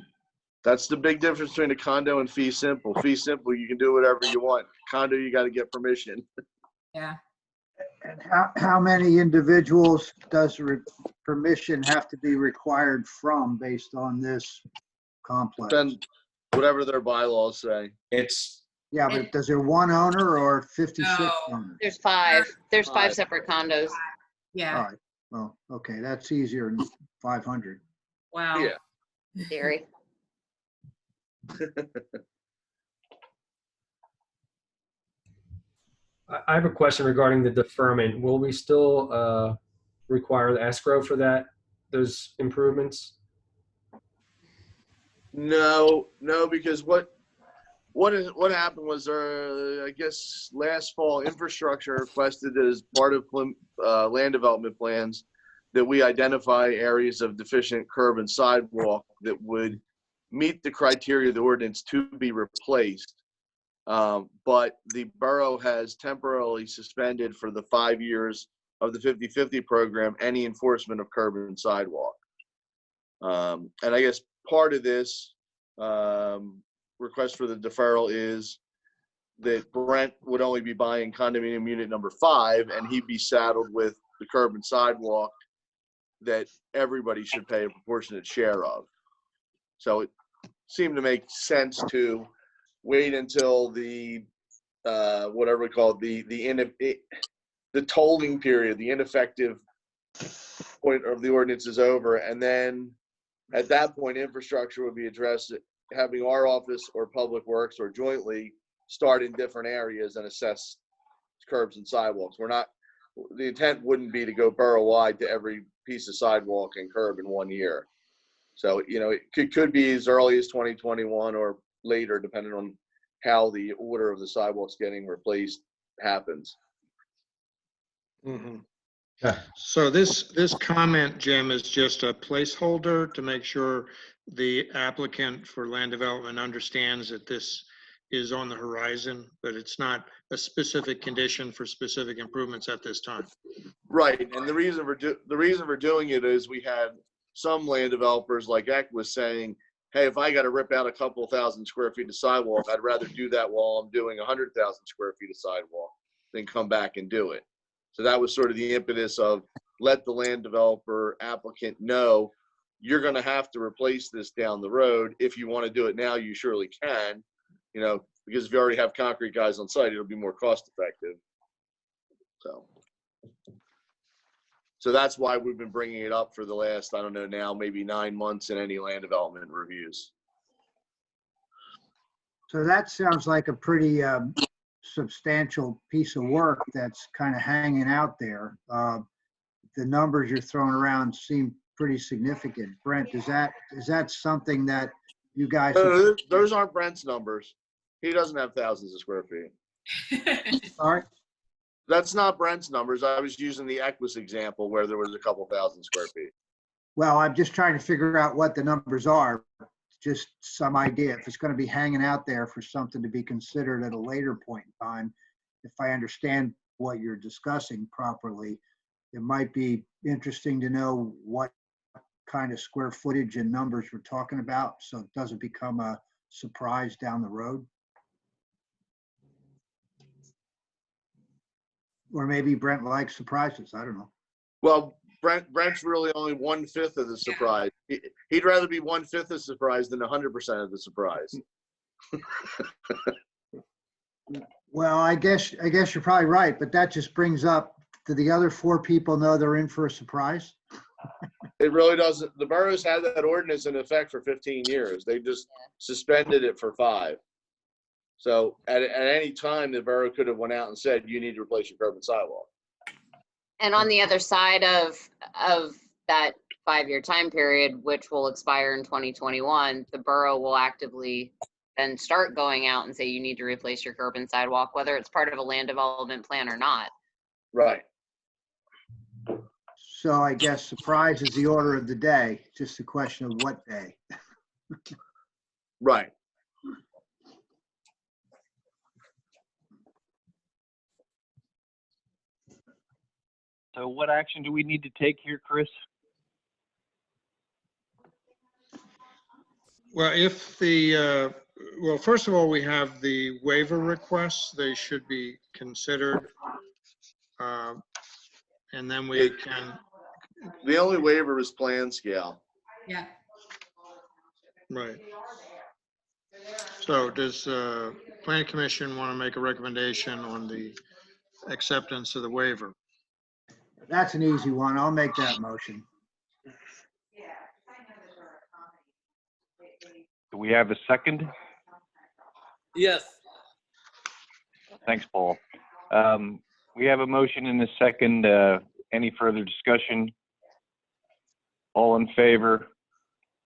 That's the big difference between a condo and fee simple. Fee simple, you can do whatever you want. Condo, you got to get permission. Yeah. And how many individuals does permission have to be required from based on this complex? Then whatever their bylaws say. Yeah, but does there one owner or 56 No. owners? There's five. There's five Five. separate condos. Yeah. All right. Well, okay, that's easier than 500. Wow. Yeah. Theory. I have a question regarding the deferment. Will we still require the escrow for those improvements? No, because what happened was, I guess last fall, infrastructure requested as part of land development plans that we identify areas of deficient curb and sidewalk that would meet the criteria of the ordinance to be replaced. But the borough has temporarily suspended for the 5 years of the 50/50 program any enforcement of curb and sidewalk. And I guess part of this request for the deferral is that Brent would only be buying condominium unit number 5, and he'd be saddled with the curb and sidewalk that everybody should pay a proportionate share of. So it seemed to make sense to wait until the whatever we call it, the tolling period, the ineffective point of the ordinance is over, and then at that point, infrastructure would be addressed, having our office or Public Works or jointly start in different areas and assess curbs and sidewalks. The intent wouldn't be to go borough-wide to every piece of sidewalk and curb in 1 year. So, it could be as early as 2021 or later, depending on how the order of the sidewalks getting replaced happens. Mhm. Yeah. So this comment, Jim, is just a placeholder to make sure the applicant for land development understands that this is on the horizon, but it's not a specific condition for specific improvements at this time. Right, and the reason for doing it is we had some land developers, like Eck was saying, hey, if I got to rip out a couple thousand square feet of sidewalk, I'd rather do that while I'm doing 100,000 square feet of sidewalk than come back and do it. So that was sort of the impetus of let the land developer applicant know you're going to have to replace this down the road. If you want to do it now, you surely can, because if you already have concrete guys on site, it'll be more cost effective. So that's why we've been bringing it up for the last, I don't know now, maybe 9 months in any land development reviews. So that sounds like a pretty substantial piece of work that's kind of hanging out there. The numbers you're throwing around seem pretty significant. Brent, is that something that You guys, Those aren't Brent's numbers. He doesn't have thousands of square feet. all right. That's not Brent's numbers. I was using the Equus example where there was a couple thousand square feet. Well, I'm just trying to figure out what the numbers are, just some idea. If it's going to be hanging out there for something to be considered at a later point in time, if I understand what you're discussing properly, it might be interesting to know what kind of square footage and numbers we're talking about, so it doesn't become a surprise down the road. Or maybe Brent likes surprises, I don't know. Well, Brent's really only 1/5 of the surprise. He'd rather be 1/5 of the surprise than 100% of the surprise. Well, I guess you're probably right, but that just brings up, do the other 4 people know they're in for a surprise? It really doesn't. The boroughs had that ordinance in effect for 15 years. They just suspended it for 5. So at any time, the borough could have went out and said, you need to replace your curb and sidewalk. And on the other side of that 5-year time period, which will expire in 2021, the borough will actively then start going out and say you need to replace your curb and sidewalk, whether it's part of a land development plan or not. Right. So I guess surprise is the order of the day, just a question of what day. Right. So what action do we need to take here, Chris? Well, well, first of all, we have the waiver requests. They should be considered. And then we can. The only waiver is plan scale. Yeah. Right. So does Planning Commission want to make a recommendation on the acceptance of the waiver? That's an easy one. I'll make that motion. Do we have a second? Yes. Thanks, Paul. We have a motion and a second. Any further discussion? All in favor?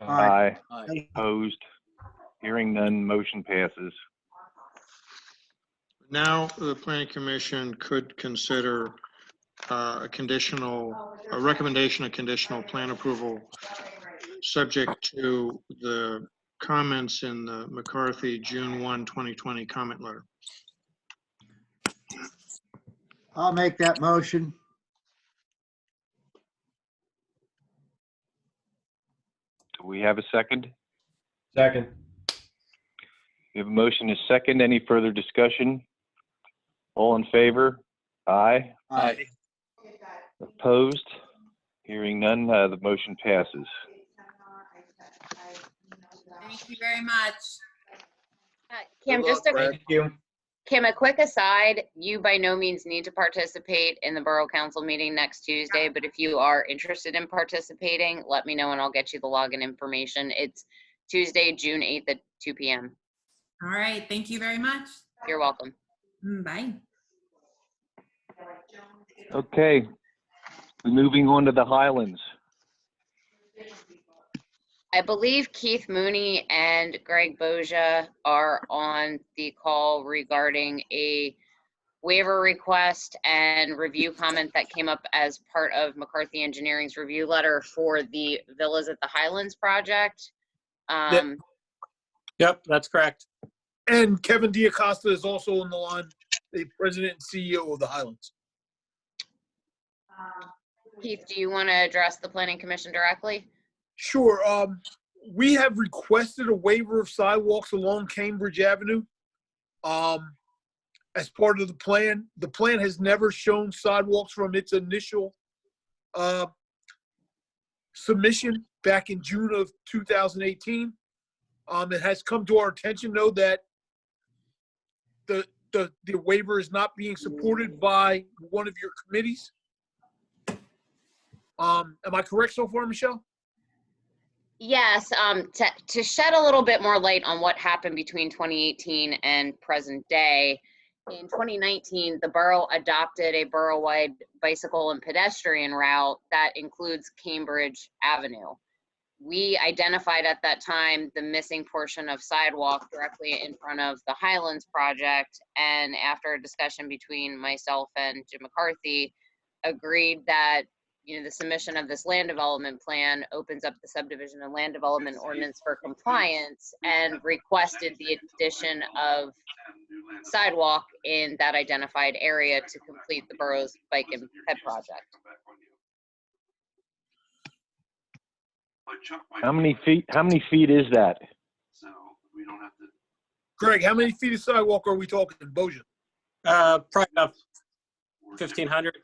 Aye. Aye. Opposed? Hearing none, motion passes. Now, the Planning Commission could consider a recommendation of conditional plan approval subject to the comments in the McCarthy June 1, 2020 comment letter. I'll make that motion. Do we have a second? Second. We have a motion and a second. Any further discussion? All in favor? Aye. Aye. Opposed? Hearing none, the motion passes. Thank you very much. Kim, Good luck, Brent. Thank you. Kim, a quick aside, you by no means need to participate in the Borough Council meeting next Tuesday, but if you are interested in participating, let me know and I'll get you the login information. It's Tuesday, June 8th at 2 p.m. All right. Thank you very much. You're welcome. Bye. Okay, moving on to the Highlands. I believe Keith Mooney and Greg Boja are on the call regarding a waiver request and review comment that came up as part of McCarthy Engineering's review letter for the Villas at the Highlands project. Yep, that's correct. And Kevin Diacosta is also on the line, the president and CEO of the Highlands. Keith, do you want to address the Planning Commission directly? Sure. We have requested a waiver of sidewalks along Cambridge Avenue as part of the plan. The plan has never shown sidewalks from its initial submission back in June of 2018. It has come to our attention, though, that the waiver is not being supported by one of your committees. Am I correct so far, Michelle? Yes, to shed a little bit more light on what happened between 2018 and present day, in 2019, the borough adopted a borough-wide bicycle and pedestrian route that includes Cambridge Avenue. we identified at that time the missing portion of sidewalk directly in front of the Highlands project. And after a discussion between myself and Jim McCarthy, agreed that, you know, the submission of this land development plan opens up the subdivision and land development ordinance for compliance, and requested the addition of sidewalk in that identified area to complete the borough's bike and ped project. How many feet is that? Greg, how many feet of sidewalk are we talking, Bojan? Probably about 1,500.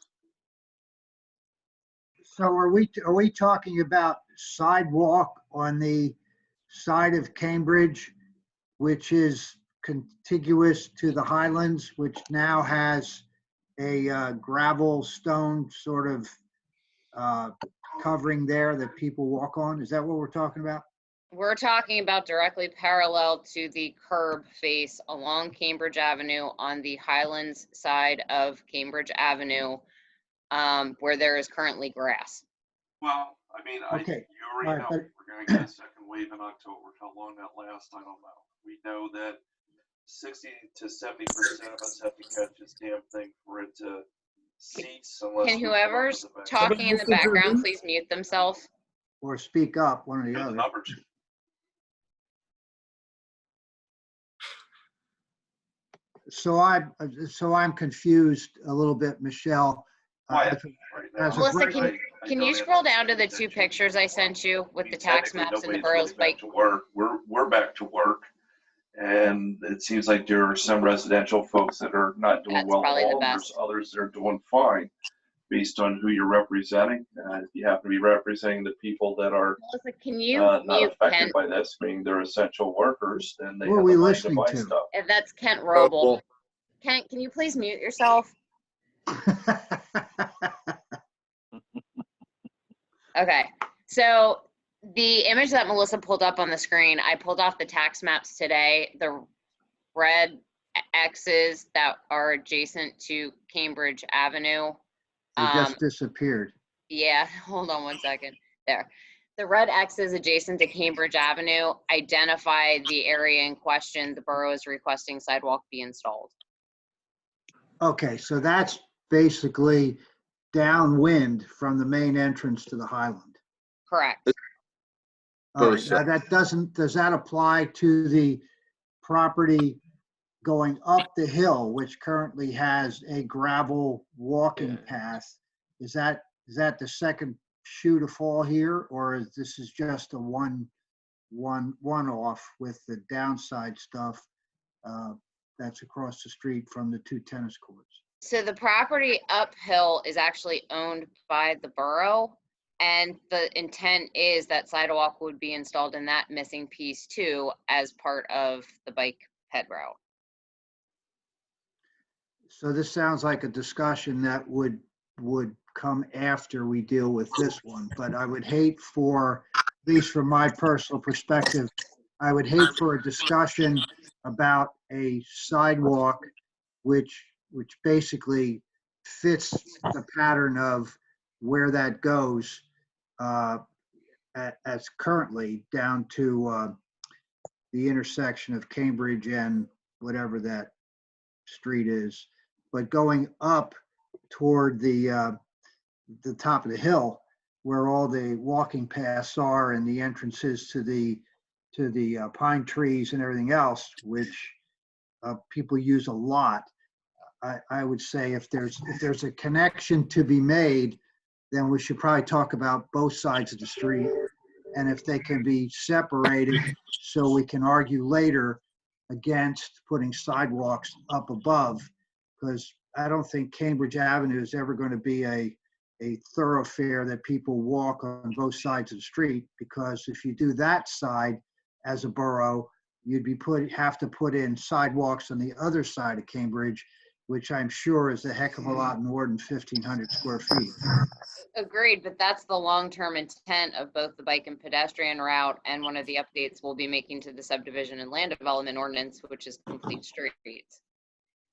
So are we talking about sidewalk on the side of Cambridge, which is contiguous to the Highlands, which now has a gravel stone sort of covering there that people walk on? Is that what we're talking about? We're talking about directly parallel to the curb face along Cambridge Avenue on the Highlands side of Cambridge Avenue, where there is currently grass. Well, I mean, Okay. you already All know right, we're going to get a second wave in October. How long that lasts, I don't know. We know that 60 to 70% of us have to catch this damn thing for it to cease. Can whoever's talking in the background please mute themselves? Or speak up, one or the other. Numbers. So I'm confused a little bit, Michelle. Melissa, can you scroll down to the two pictures I sent you with the tax maps and the borough's bike? To work. We're back to work, and it seems like there are some residential folks that are not doing well at all. There's others that are doing fine, based on who you're representing. If you happen to be representing the people that are Melissa, can you not mute affected Kent? by this, meaning they're essential workers, then they Who are have we the money listening buy to? stuff. If that's Kent Roble. Kent, can you please mute yourself? Okay, so the image that Melissa pulled up on the screen, I pulled off the tax maps today. The red X's that are adjacent to Cambridge Avenue. They just disappeared. Yeah, hold on one second. There. The red X's adjacent to Cambridge Avenue identify the area in question the borough is requesting sidewalk be installed. Okay, so that's basically downwind from the main entrance to the Highland. Correct. All right, now does that apply to the property going up the hill, which currently has a gravel walking path? Is that the second shoe to fall here, or is this just a one-off with the downside stuff that's across the street from the two tennis courts? So the property uphill is actually owned by the borough, and the intent is that sidewalk would be installed in that missing piece too as part of the bike ped route. So this sounds like a discussion that would come after we deal with this one, but I would hate for, at least from my personal perspective, I would hate for a discussion about a sidewalk which basically fits the pattern of where that goes as currently down to the intersection of Cambridge and whatever that street is, but going up toward the top of the hill where all the walking paths are and the entrances to the pine trees and everything else, which people use a lot. I would say if there's a connection to be made, then we should probably talk about both sides of the street, and if they can be separated so we can argue later against putting sidewalks up above, because I don't think Cambridge Avenue is ever going to be a thoroughfare that people walk on both sides of the street, because if you do that side as a borough, you'd have to put in sidewalks on the other side of Cambridge, which I'm sure is a heck of a lot more than 1,500 square feet. Agreed, but that's the long-term intent of both the bike and pedestrian route and one of the updates we'll be making to the subdivision and land development ordinance, which is complete streets.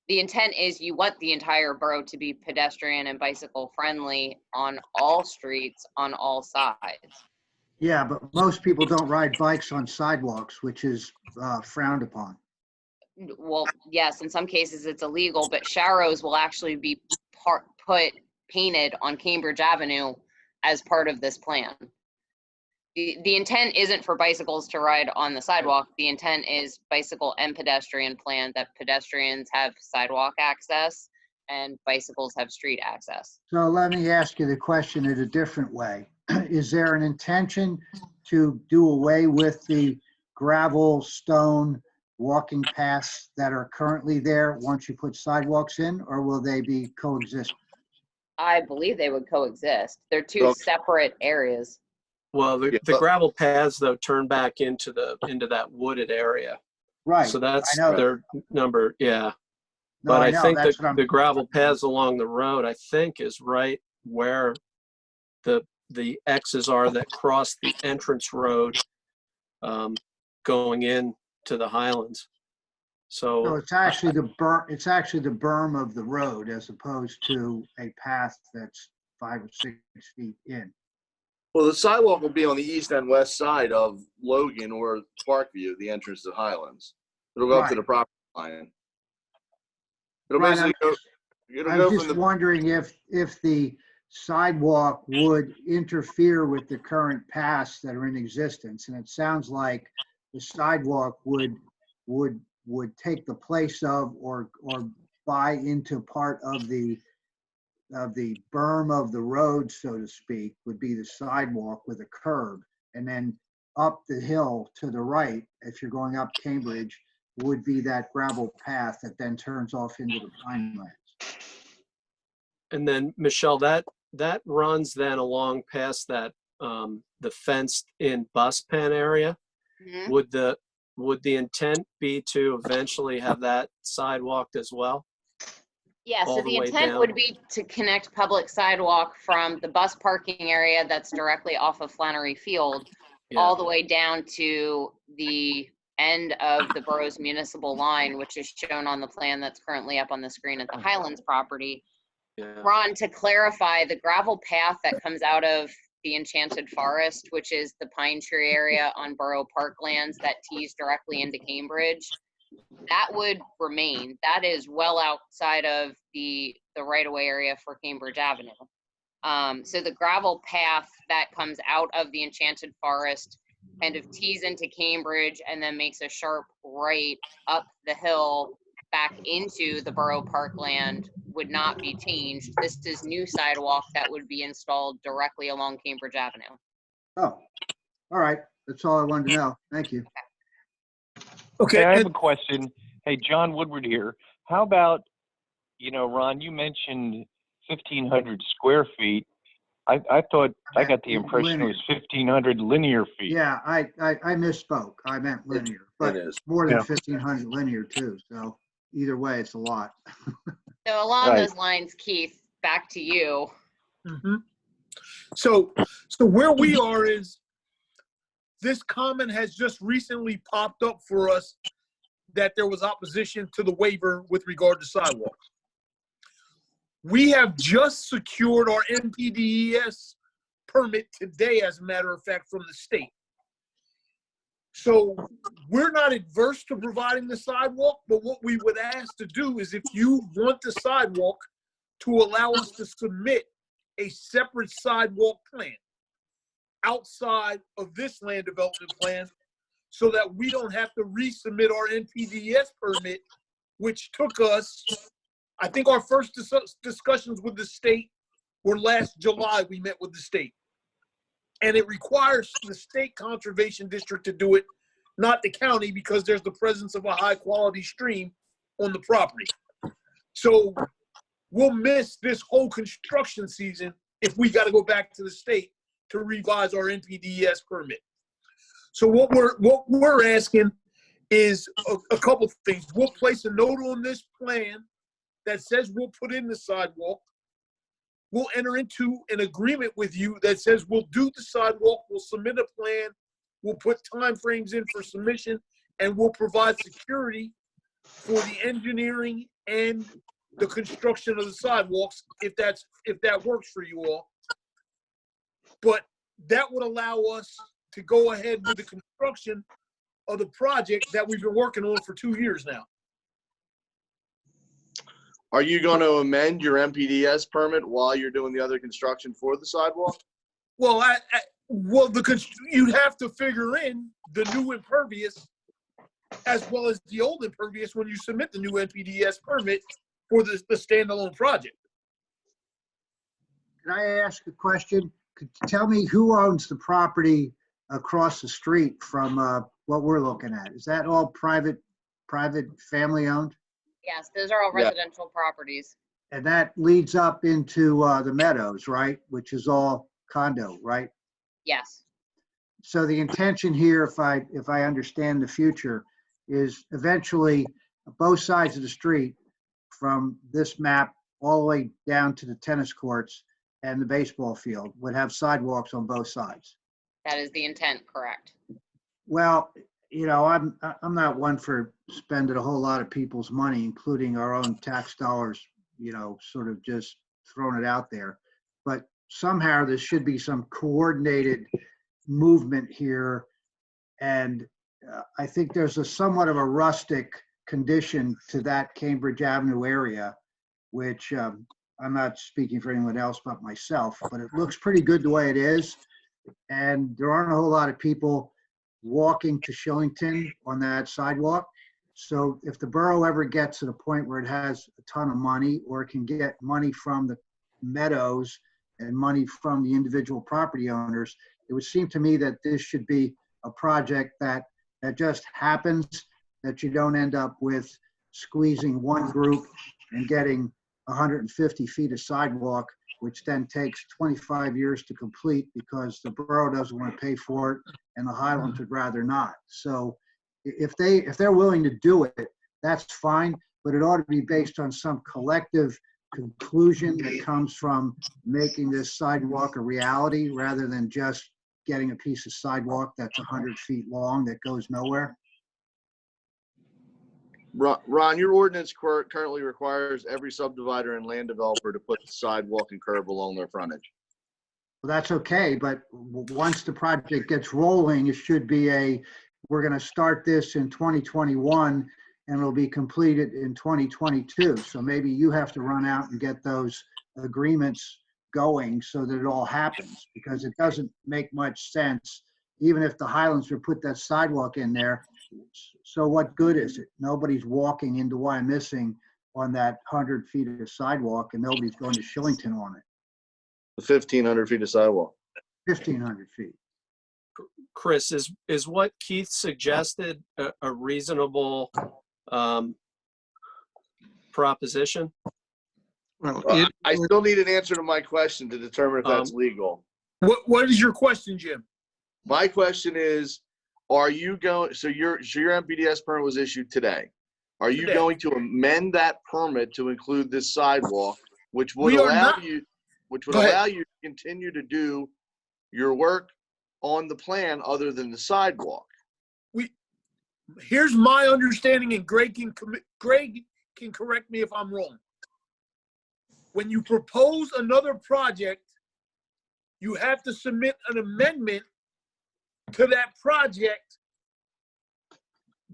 The intent is you want the entire borough to be pedestrian and bicycle friendly on all streets on all sides. Yeah, but most people don't ride bikes on sidewalks, which is frowned upon. Well, yes, in some cases it's illegal, but sharrows will actually be painted on Cambridge Avenue as part of this plan. The intent isn't for bicycles to ride on the sidewalk. The intent is bicycle and pedestrian plan, that pedestrians have sidewalk access and bicycles have street access. So let me ask you the question in a different way. Is there an intention to do away with the gravel, stone, walking paths that are currently there once you put sidewalks in, or will they be coexist? I believe they would coexist. They're two separate areas. Well, the gravel paths though turn back into that wooded area. Right. So that's I know. their number, yeah. No, But I I know, think that's that what I'm- the gravel paths along the road, I think, is right where the X's are that cross the entrance road going in to the Highlands. So it's actually the berm of the road as opposed to a path that's 5 or 6 feet in. Well, the sidewalk will be on the east and west side of Logan or Parkview, the entrance to Highlands. It'll go up to the property line. It'll Right, basically go. It'll I go was from just the. wondering if the sidewalk would interfere with the current paths that are in existence, and it sounds like the sidewalk would take the place of or buy into part of the berm of the road, so to speak, would be the sidewalk with a curb, and then up the hill to the right, if you're going up Cambridge, would be that gravel path that then turns off into the pinelands. And then Michelle, that runs then along past that the fenced in bus pen area. Mm-hmm. Would the intent be to eventually have that sidewalked as well? Yeah, so All the the way intent down? would be to connect public sidewalk from the bus parking area that's directly off of Flannery Field, all the way down to the end of the borough's municipal line, which is shown on the plan that's currently up on the screen at the Highlands property. Ron, to clarify, the gravel path that comes out of the Enchanted Forest, which is the pine tree area on borough parklands that tees directly into Cambridge, that would remain. That is well outside of the right-of-way area for Cambridge Avenue. So the gravel path that comes out of the Enchanted Forest kind of tees into Cambridge and then makes a sharp right up the hill back into the borough parkland would not be changed. This is new sidewalk that would be installed directly along Cambridge Avenue. Oh, all right. That's all I wanted to know. Thank you. Okay, I have a question. Hey, John Woodward here. How about, Ron, you mentioned 1,500 square feet. I thought, I got the impression it was 1,500 linear feet. Yeah, I misspoke. I meant linear, but more than 1,500 linear too. So either way, it's a lot. So along those lines, Keith, back to you. Mm-hmm. So where we are is this comment has just recently popped up for us that there was opposition to the waiver with regard to sidewalks. We have just secured our NPDES permit today, as a matter of fact, from the state. So we're not adverse to providing the sidewalk, but what we would ask to do is if you want the sidewalk, to allow us to submit a separate sidewalk plan outside of this land development plan so that we don't have to resubmit our NPDES permit, which took us, I think our first discussions with the state were last July. We met with the state. And it requires the state conservation district to do it, not the county, because there's the presence of a high quality stream on the property. So we'll miss this whole construction season if we got to go back to the state to revise our NPDES permit. So what we're asking is a couple things. We'll place a note on this plan that says we'll put in the sidewalk. We'll enter into an agreement with you that says we'll do the sidewalk, we'll submit a plan, we'll put timeframes in for submission, and we'll provide security for the engineering and the construction of the sidewalks if that works for you all. But that would allow us to go ahead with the construction of the project that we've been working on for 2 years now. Are you going to amend your MPDS permit while you're doing the other construction for the sidewalk? Well, you'd have to figure in the new impervious as well as the old impervious when you submit the new NPDES permit for the standalone project. Can I ask a question? Could you tell me who owns the property across the street from what we're looking at? Is that all private family owned? Yes, those are all Yeah. residential properties. And that leads up into the Meadows, right? Which is all condo, right? Yes. So the intention here, if I understand the future, is eventually both sides of the street from this map all the way down to the tennis courts and the baseball field would have sidewalks on both sides. That is the intent, correct? Well, I'm not one for spending a whole lot of people's money, including our own tax dollars, sort of just throwing it out there. But somehow there should be some coordinated movement here. And I think there's a somewhat of a rustic condition to that Cambridge Avenue area, which I'm not speaking for anyone else but myself, but it looks pretty good the way it is. And there aren't a whole lot of people walking to Shillington on that sidewalk. So if the borough ever gets to the point where it has a ton of money, or it can get money from the Meadows and money from the individual property owners, it would seem to me that this should be a project that just happens, that you don't end up with squeezing one group and getting 150 feet of sidewalk, which then takes 25 years to complete because the borough doesn't want to pay for it and the Highlands would rather not. So if they're willing to do it, that's fine, but it ought to be based on some collective conclusion that comes from making this sidewalk a reality rather than just getting a piece of sidewalk that's 100 feet long that goes nowhere. Ron, your ordinance currently requires every subdivider and land developer to put the sidewalk and curb along their frontage. Well, that's okay, but once the project gets rolling, it should be we're going to start this in 2021 and it'll be completed in 2022. So maybe you have to run out and get those agreements going so that it all happens, because it doesn't make much sense. Even if the Highlands would put that sidewalk in there, so what good is it? Nobody's walking into Wyomissing on that 100 feet of sidewalk and nobody's going to Shillington on it. The 1,500 feet of sidewalk. 1,500 feet. Chris, is what Keith suggested a reasonable proposition? Well, I still need an answer to my question to determine if that's legal. What is your question, Jim? My question is, are you going, so your MPDS permit was issued today. Are you going to amend that permit to include this sidewalk, which would allow you to continue to do your work on the plan other than the sidewalk? Here's my understanding, and Greg can correct me if I'm wrong. When you propose another project, you have to submit an amendment to that project.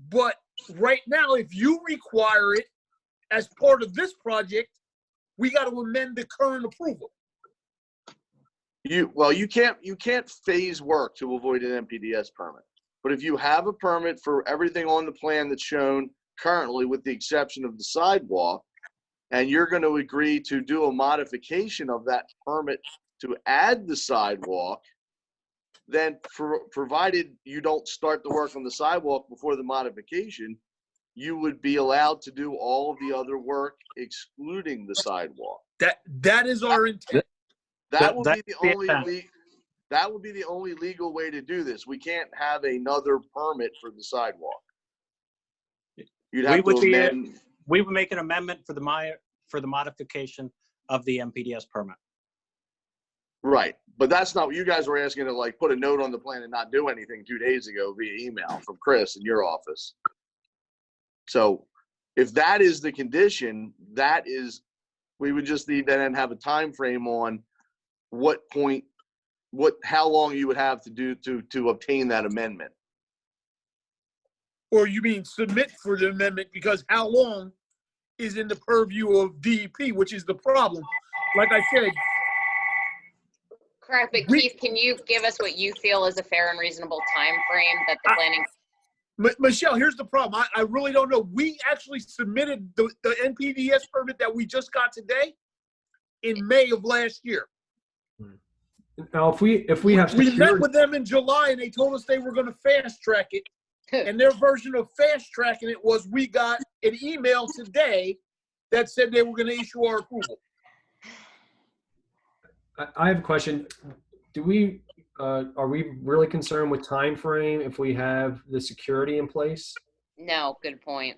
But right now, if you require it as part of this project, we got to amend the current approval. You can't phase work to avoid an MPDS permit. But if you have a permit for everything on the plan that's shown currently, with the exception of the sidewalk, and you're going to agree to do a modification of that permit to add the sidewalk, then provided you don't start the work on the sidewalk before the modification, you would be allowed to do all of the other work excluding the sidewalk. That is our intent. That would be the only legal way to do this. We can't have another permit for the sidewalk. You'd have to amend. We would make an amendment for the modification of the MPDS permit. Right, but that's not what you guys were asking to put a note on the plan and not do anything 2 days ago via email from Chris in your office. So if that is the condition, we would just need to then have a time frame on what point how long you would have to do to obtain that amendment. Or you mean submit for the amendment, because how long is in the purview of DEP, which is the problem. Like I said. Correct, but Keith, can you give us what you feel is a fair and reasonable time frame that the planning? Michelle, here's the problem. I really don't know. We actually submitted the NPDES permit that we just got today in May of last year. Now, if we have we met with them in July and they told us they were going to fast track it. And their version of fast tracking it was we got an email today that said they were going to issue our approval. I have a question. Are we really concerned with time frame if we have the security in place? No, good point.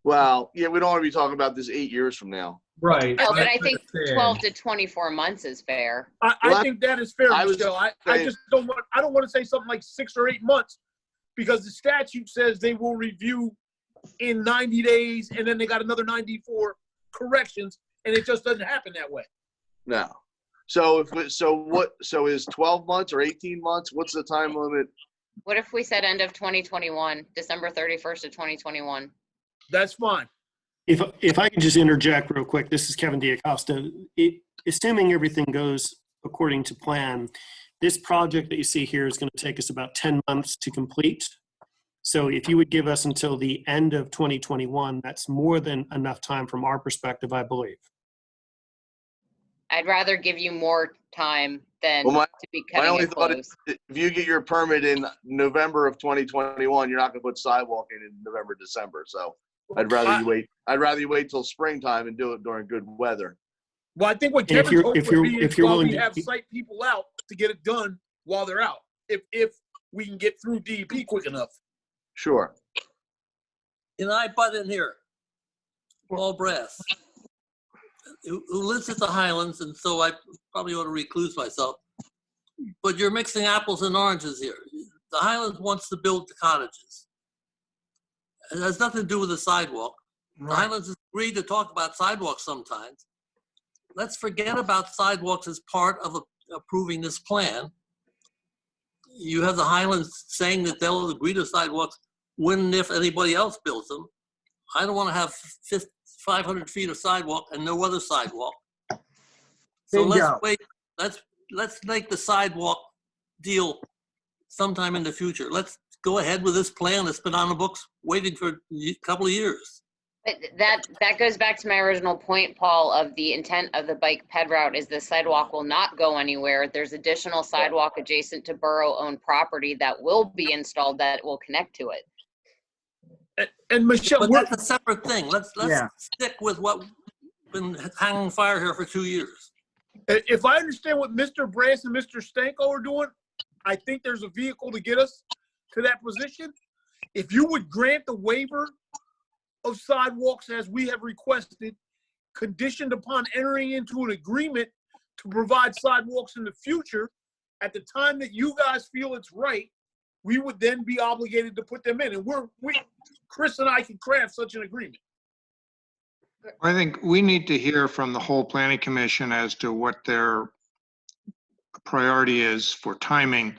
Well, yeah, we don't want to be talking about this 8 years from now. Right. No, but I think 12 to 24 months is fair. I think that is fair, Michelle. I just don't want to say something like 6 or 8 months, because the statute says they will review in 90 days and then they got another 94 corrections, and it just doesn't happen that way. No. So so is 12 months or 18 months? What's the time limit? What if we said end of 2021, December 31st of 2021? That's fine. If I could just interject real quick, this is Kevin Diacosta. Assuming everything goes according to plan, this project that you see here is going to take us about 10 months to complete. So if you would give us until the end of 2021, that's more than enough time from our perspective, I believe. I'd rather give you more time than to be My cutting only it thought close. is if you get your permit in November of 2021, you're not going to put sidewalk in November, December. So I'd rather you wait. I'd rather you wait till springtime and do it during good weather. Well, I think what Kevin's hope would be is while we have site people out to get it done while they're out, if we can get through DEP quick enough. Sure. Can I butt in here? Paul Brass, who lives at the Highlands, and so I probably ought to recluse myself. But you're mixing apples and oranges here. The Highlands wants to build the cottages. It has nothing to do with the sidewalk. The Highlands has agreed to talk about sidewalks sometimes. Let's forget about sidewalks as part of approving this plan. You have the Highlands saying that they'll agree to sidewalks when and if anybody else builds them. I don't want to have 500 feet of sidewalk and no other sidewalk. So let's wait. Let's make the sidewalk deal sometime in the future. Let's go ahead with this plan that's been on the books waiting for a couple of years. But that goes back to my original point, Paul, of the intent of the bike ped route is the sidewalk will not go anywhere. There's additional sidewalk adjacent to borough-owned property that will be installed that will connect to it. And Michelle, but that's a separate thing. Let's stick with what been hanging fire here for 2 years. If I understand what Mr. Brass and Mr. Stanko are doing, I think there's a vehicle to get us to that position. If you would grant the waiver of sidewalks as we have requested, conditioned upon entering into an agreement to provide sidewalks in the future, at the time that you guys feel it's right, we would then be obligated to put them in. And Chris and I can craft such an agreement. I think we need to hear from the whole planning commission as to what their priority is for timing.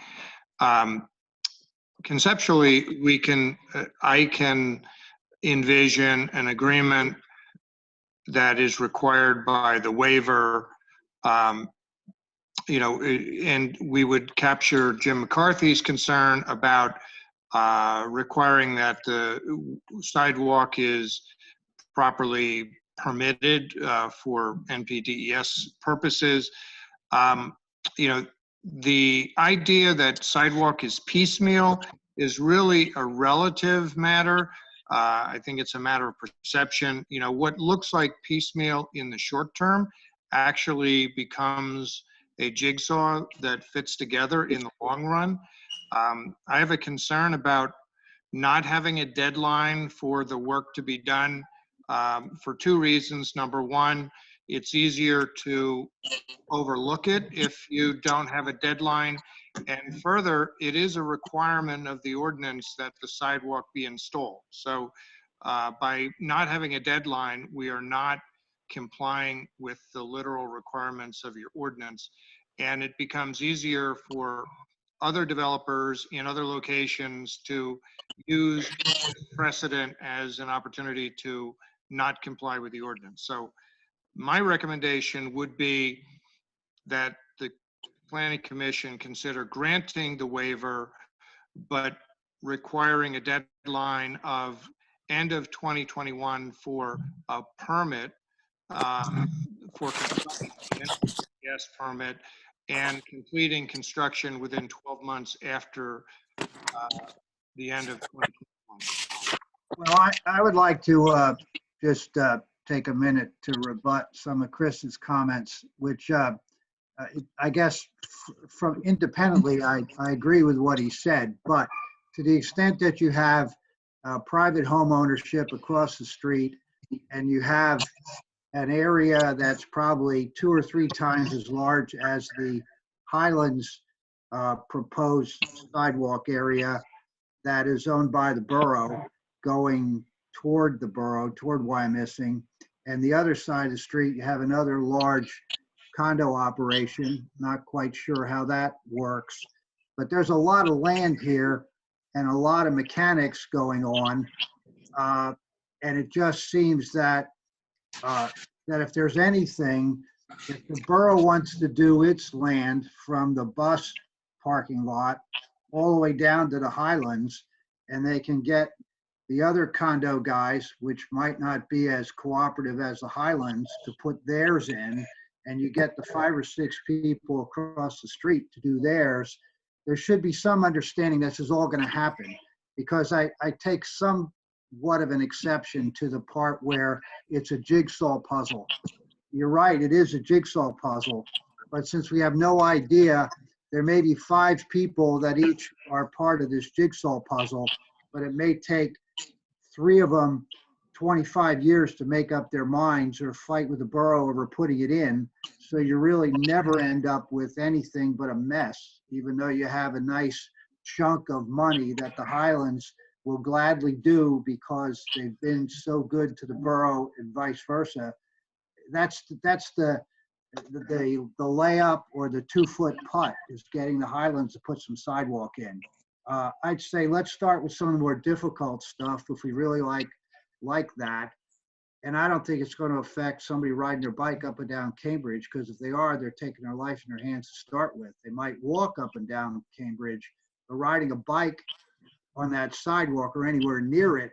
Conceptually, I can envision an agreement that is required by the waiver, and we would capture Jim McCarthy's concern about requiring that the sidewalk is properly permitted for NPDES purposes. The idea that sidewalk is piecemeal is really a relative matter. I think it's a matter of perception. What looks like piecemeal in the short term actually becomes a jigsaw that fits together in the long run. I have a concern about not having a deadline for the work to be done for two reasons. Number one, it's easier to overlook it if you don't have a deadline. And further, it is a requirement of the ordinance that the sidewalk be installed. So by not having a deadline, we are not complying with the literal requirements of your ordinance. and it becomes easier for other developers in other locations to use precedent as an opportunity to not comply with the ordinance. So my recommendation would be that the Planning Commission consider granting the waiver, but requiring a deadline of end of 2021 for a permit for construction, yes, permit, and completing construction within 12 months after the end of 2021. Well, I would like to just take a minute to rebut some of Chris's comments, which I guess from independently, I agree with what he said, but to the extent that you have private home ownership across the street and you have an area that's probably 2 or 3 times as large as the Highlands proposed sidewalk area that is owned by the borough going toward the borough, toward Wyomissing, and the other side of the street, you have another large condo operation. Not quite sure how that works, but there's a lot of land here and a lot of mechanics going on. And it just seems that that if there's anything, if the borough wants to do its land from the bus parking lot all the way down to the Highlands, and they can get the other condo guys, which might not be as cooperative as the Highlands, to put theirs in, and you get the 5 or 6 people across the street to do theirs, there should be some understanding this is all going to happen, because I take somewhat of an exception to the part where it's a jigsaw puzzle. You're right, it is a jigsaw puzzle, but since we have no idea, there may be 5 people that each are part of this jigsaw puzzle, but it may take 3 of them 25 years to make up their minds or fight with the borough over putting it in. So you really never end up with anything but a mess, even though you have a nice chunk of money that the Highlands will gladly do because they've been so good to the borough and vice versa. That's the layup or the 2-foot putt is getting the Highlands to put some sidewalk in. I'd say let's start with some of the more difficult stuff if we really like that. And I don't think it's going to affect somebody riding their bike up and down Cambridge, because if they are, they're taking their life in their hands to start with. They might walk up and down Cambridge, but riding a bike on that sidewalk or anywhere near it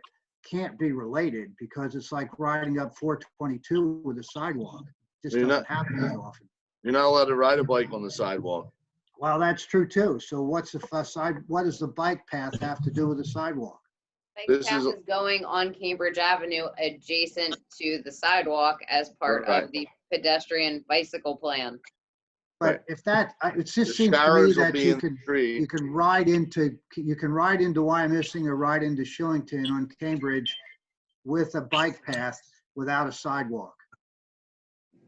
can't be related, because it's like riding up 422 with a sidewalk. It just doesn't happen very often. You're not allowed to ride a bike on the sidewalk. Well, that's true too. So what does the bike path have to do with the sidewalk? Bike path is going on Cambridge Avenue adjacent to the sidewalk as part of the pedestrian bicycle plan. But if that, it just seems to me that you can ride into Wyomissing or ride into Shillington on Cambridge with a bike path without a sidewalk.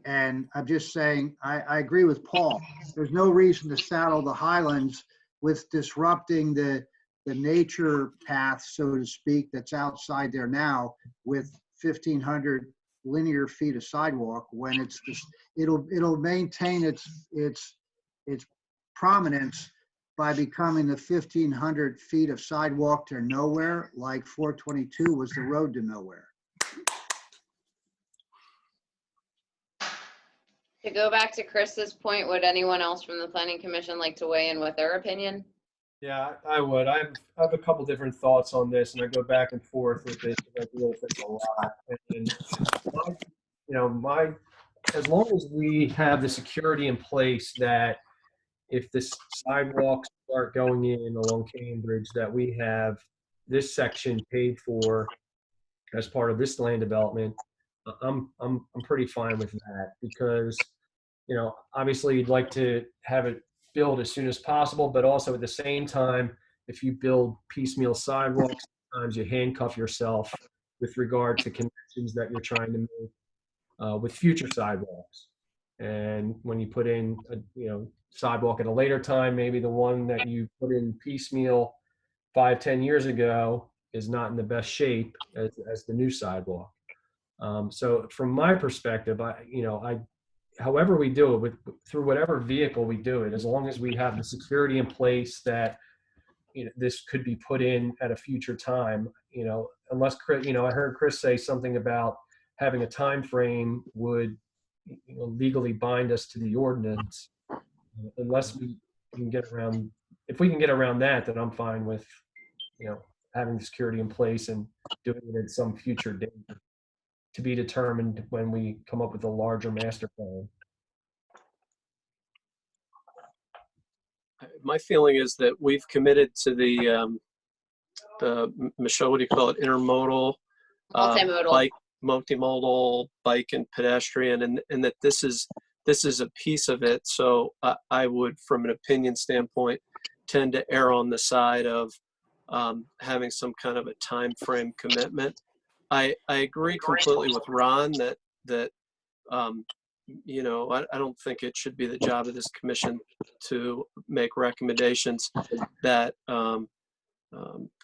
And I'm just saying, I agree with Paul. There's no reason to saddle the Highlands with disrupting the nature path, so to speak, that's outside there now with 1,500 linear feet of sidewalk, when it's just, it'll maintain its prominence by becoming the 1,500 feet of sidewalk to nowhere, like 422 was the road to nowhere. To go back to Chris's point, would anyone else from the Planning Commission like to weigh in with their opinion? Yeah, I would. I have a couple different thoughts on this, and I go back and forth with this. I deal with this a lot. And as long as we have the security in place that if the sidewalks start going in along Cambridge, that we have this section paid for as part of this land development, I'm pretty fine with that, because obviously you'd like to have it build as soon as possible, but also at the same time, if you build piecemeal sidewalks, sometimes you handcuff yourself with regard to connections that you're trying to make with future sidewalks. And when you put in a sidewalk at a later time, maybe the one that you put in piecemeal 5-10 years ago is not in the best shape as the new sidewalk. So from my perspective, however we do it, through whatever vehicle we do it, as long as we have the security in place that, this could be put in at a future time, unless Chris, I heard Chris say something about having a time frame would legally bind us to the ordinance. Unless we can get around, if we can get around that, then I'm fine with, having the security in place and doing it at some future date to be determined when we come up with a larger master plan. My feeling is that we've committed to the Michelle, what do you call it? Intermodal, Multimodal. bike, multimodal, bike and pedestrian, and that this is a piece of it. So I would, from an opinion standpoint, tend to err on the side of having some kind of a time frame commitment. I agree completely with Ron that I don't think it should be the job of this commission to make recommendations that kind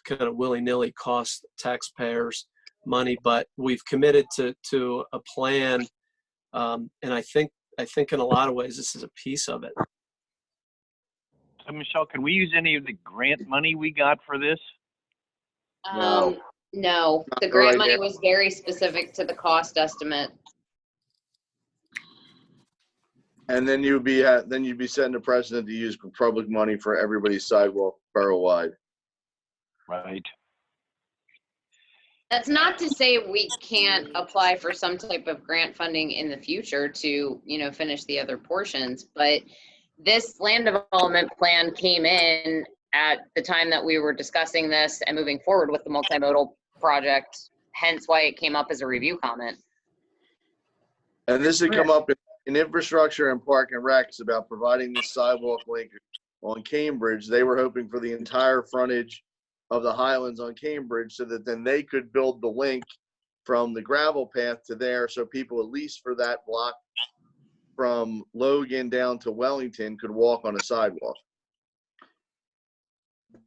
of willy-nilly cost taxpayers money, but we've committed to a plan, and I think in a lot of ways this is a piece of it. So Michelle, can we use any of the grant money we got for this? No, the grant money was very specific to the cost estimate. And then you'd be setting a precedent to use public money for everybody's sidewalk borough-wide. Right. That's not to say we can't apply for some type of grant funding in the future to, finish the other portions, but this land development plan came in at the time that we were discussing this and moving forward with the multimodal project, hence why it came up as a review comment. And this had come up in infrastructure and park and recs about providing this sidewalk link on Cambridge. They were hoping for the entire frontage of the Highlands on Cambridge so that then they could build the link from the gravel path to there, so people, at least for that block from Logan down to Wellington, could walk on a sidewalk.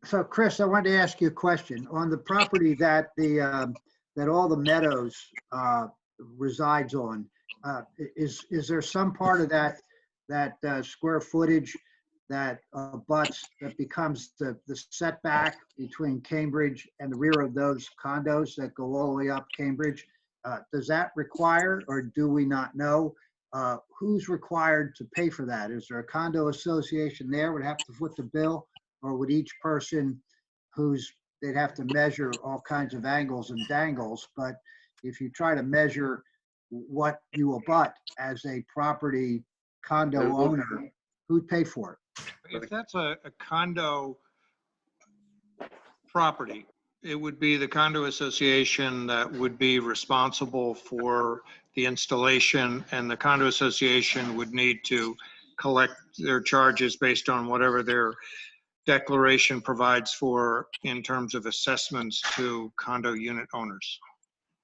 So Chris, I wanted to ask you a question. On the property that that all the Meadows resides on, is there some part of that square footage that becomes the setback between Cambridge and the rear of those condos that go all the way up Cambridge? Does that require, or do we not know, who's required to pay for that? Is there a condo association there would have to foot the bill, or would each person they'd have to measure all kinds of angles and dangles, but if you try to measure what you abut as a property condo owner, who'd pay for it? If that's a condo property, it would be the condo association that would be responsible for the installation, and the condo association would need to collect their charges based on whatever their declaration provides for in terms of assessments to condo unit owners.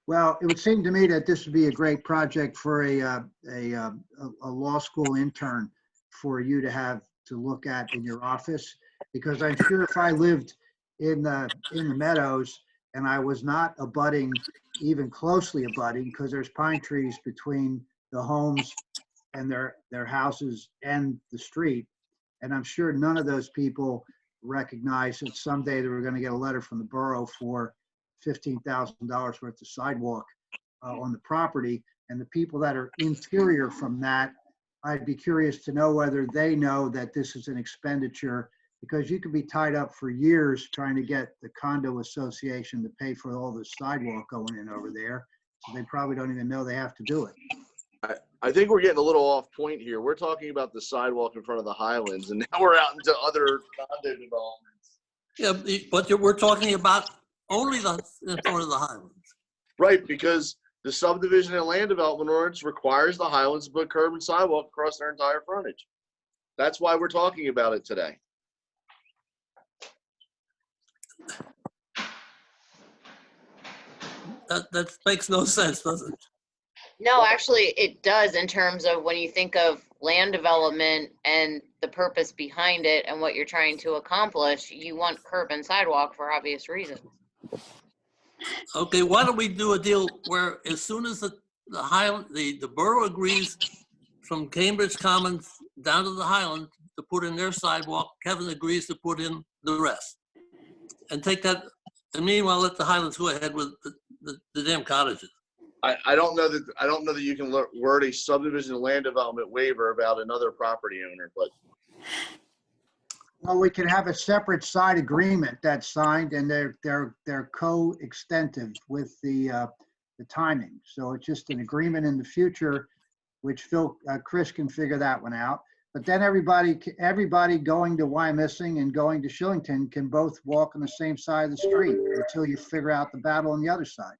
Well, it would seem to me that this would be a great project for a law school intern for you to have to look at in your office, because I'm sure if I lived in the Meadows and I was not abutting, even closely abutting, because there's pine trees between the homes and their houses and the street, and I'm sure none of those people recognized that someday they were going to get a letter from the borough for $15,000 worth of sidewalk on the property. And the people that are interior from that, I'd be curious to know whether they know that this is an expenditure, because you could be tied up for years trying to get the condo association to pay for all the sidewalk going in over there. So they probably don't even know they have to do it. I think we're getting a little off point here. We're talking about the sidewalk in front of the Highlands, and now we're out into other condo developments. Yeah, but we're talking about only in front of the Highlands. Right, because the subdivision and land development ordinance requires the Highlands to put curb and sidewalk across their entire frontage. That's why we're talking about it today. That makes no sense, does it? No, actually, it does, in terms of when you think of land development and the purpose behind it and what you're trying to accomplish. You want curb and sidewalk for obvious reasons. Okay, why don't we do a deal where as soon as the borough agrees from Cambridge Commons down to the Highland to put in their sidewalk. Kevin agrees to put in the rest. And take that, and meanwhile, let the Highlands go ahead with the damn cottages. I don't know that you can word a subdivision land development waiver about another property owner, but. Well, we can have a separate side agreement that's signed, and they're co-extensive with the timing. So it's just an agreement in the future, which Chris can figure that one out. But then everybody going to Wyomissing and going to Shillington can both walk on the same side of the street until you figure out the battle on the other side.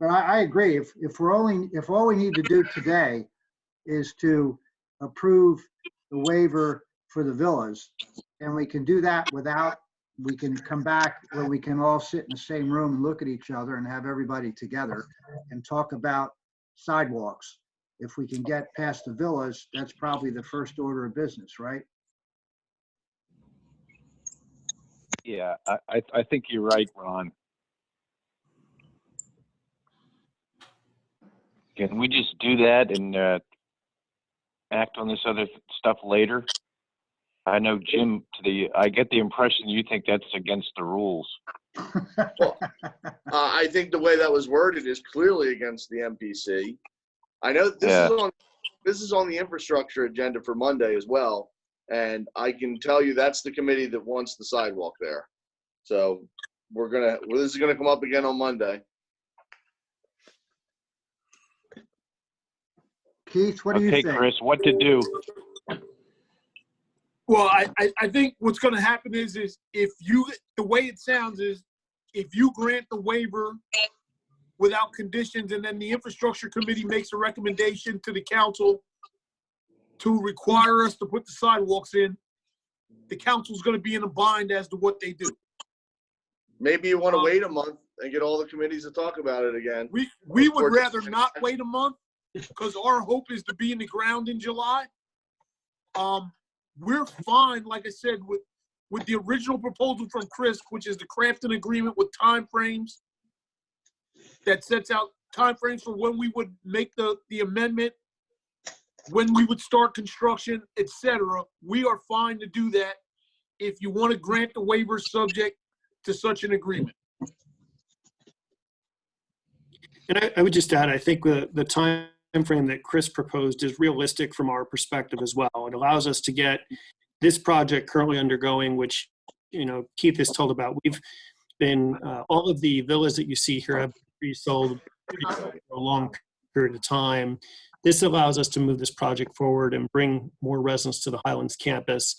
But I agree. If all we need to do today is to approve the waiver for the villas, and we can do that we can come back where we can all sit in the same room and look at each other and have everybody together and talk about sidewalks. If we can get past the villas, that's probably the first order of business, right? Yeah, I think you're right, Ron. Can we just do that and act on this other stuff later? I know, Jim, I get the impression you think that's against the rules. Well, I think the way that was worded is clearly against the MPC. I know this is on the infrastructure agenda for Monday as well, and I can tell you that's the committee that wants the sidewalk there. So this is gonna come up again on Monday. Keith, what do you think? Okay, Chris, what to do? Well, I think what's going to happen is the way it sounds is if you grant the waiver without conditions and then the infrastructure committee makes a recommendation to the council to require us to put the sidewalks in, the council's going to be in a bind as to what they do. Maybe you want to wait a month and get all the committees to talk about it again. We would rather not wait a month because our hope is to be in the ground in July. We're fine, like I said, with the original proposal from Chris, which is to craft an agreement with timeframes that sets out timeframes for when we would make the amendment, when we would start construction, etc. We are fine to do that if you want to grant the waiver subject to such an agreement. And I would just add, I think the time frame that Chris proposed is realistic from our perspective as well. It allows us to get this project currently undergoing, which, Keith has told about. We've been, all of the villas that you see here have been pre-sold for a long period of time. This allows us to move this project forward and bring more residents to the Highlands campus.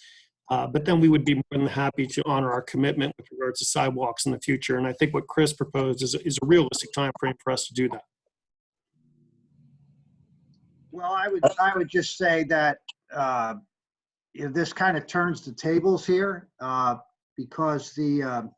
But then we would be more than happy to honor our commitment with regards to sidewalks in the future. And I think what Chris proposed is a realistic time frame for us to do that. Well, I would just say that this kind of turns the tables here because it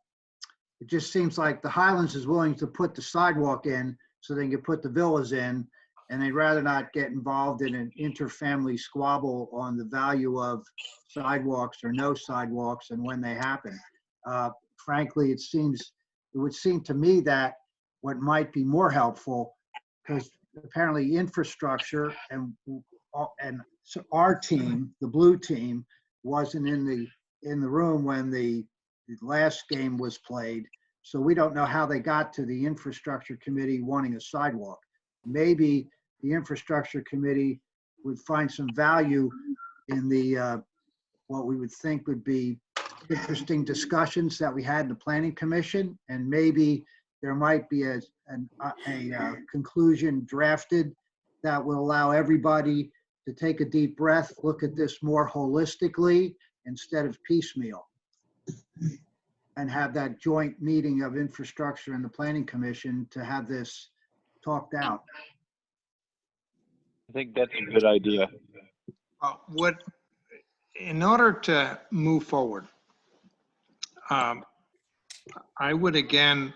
just seems like the Highlands is willing to put the sidewalk in so they can put the villas in, and they'd rather not get involved in an inter-family squabble on the value of sidewalks or no sidewalks and when they happen. Frankly, it would seem to me that what might be more helpful, because apparently infrastructure and so our team, the blue team, wasn't in the room when the last game was played. So we don't know how they got to the infrastructure committee wanting a sidewalk. Maybe the infrastructure committee would find some value in the what we would think would be interesting discussions that we had in the planning commission, and maybe there might be a conclusion drafted that will allow everybody to take a deep breath, look at this more holistically instead of piecemeal, and have that joint meeting of infrastructure and the planning commission to have this talked out. I think that's a good idea. In order to move forward, I would again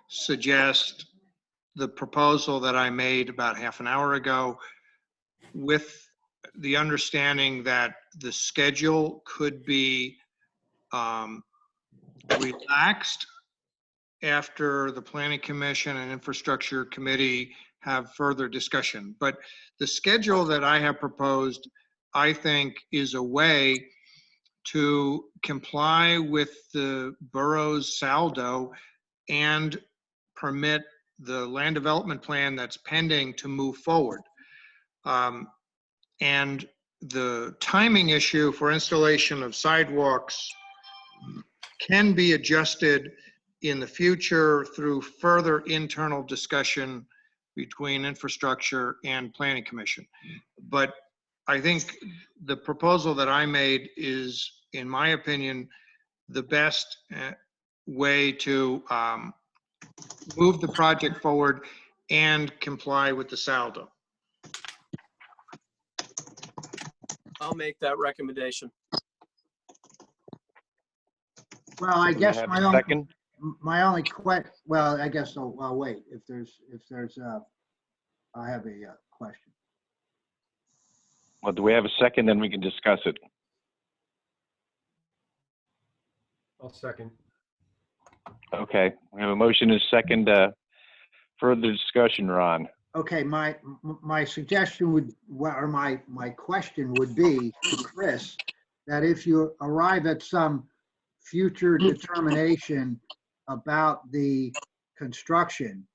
suggest the proposal that I made about half an hour ago, with the understanding that the schedule could be relaxed after the Planning Commission and Infrastructure Committee have further discussion. But the schedule that I have proposed, I think, is a way to comply with the borough's saldo and permit the land development plan that's pending to move forward. And the timing issue for installation of sidewalks can be adjusted in the future through further internal discussion between infrastructure and planning commission. But I think the proposal that I made is, in my opinion, the best way to move the project forward and comply with the saldo. I'll make that recommendation. Well, I Do we guess have my a only, second? my only well, I guess I'll wait. If there's, I have a question. Well, do we have a second? Then we can discuss it. I'll second. Okay, we have a motion and a second. Further discussion, Ron. Okay, my suggestion would, or my question would be to Chris, that if you arrive at some future determination about the construction,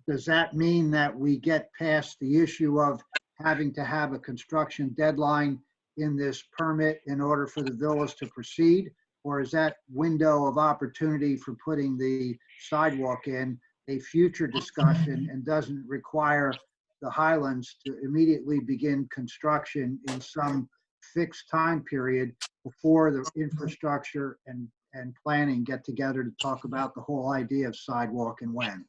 does that mean that we get past the issue of having to have a construction deadline in this permit in order for the villas to proceed? Or is that window of opportunity for putting the sidewalk in a future discussion and doesn't require the Highlands to immediately begin construction in some fixed time period before the infrastructure and planning get together to talk about the whole idea of sidewalk and when?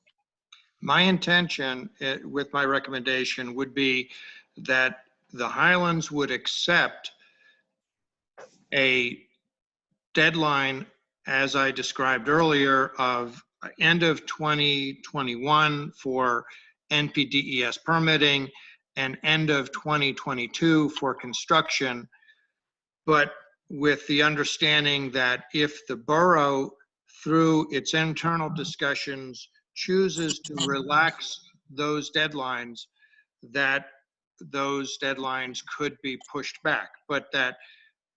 My intention with my recommendation would be that the Highlands would accept a deadline, as I described earlier, of end of 2021 for NPDES permitting and end of 2022 for construction. But with the understanding that if the borough, through its internal discussions, chooses to relax those deadlines, that those deadlines could be pushed back, but that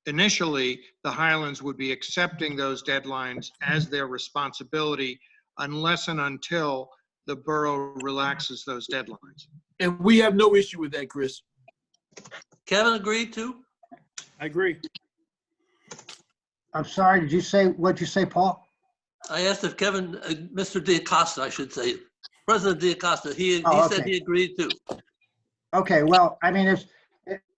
initially the Highlands would be accepting those deadlines as their responsibility unless and until the borough relaxes those deadlines. And we have no issue with that, Chris. Kevin agreed to? I agree. I'm sorry, what'd you say, Paul? I asked if Kevin, Mr. DiAcosta, I should say, President DiAcosta, he okay. said he agreed to. Okay, well, I mean,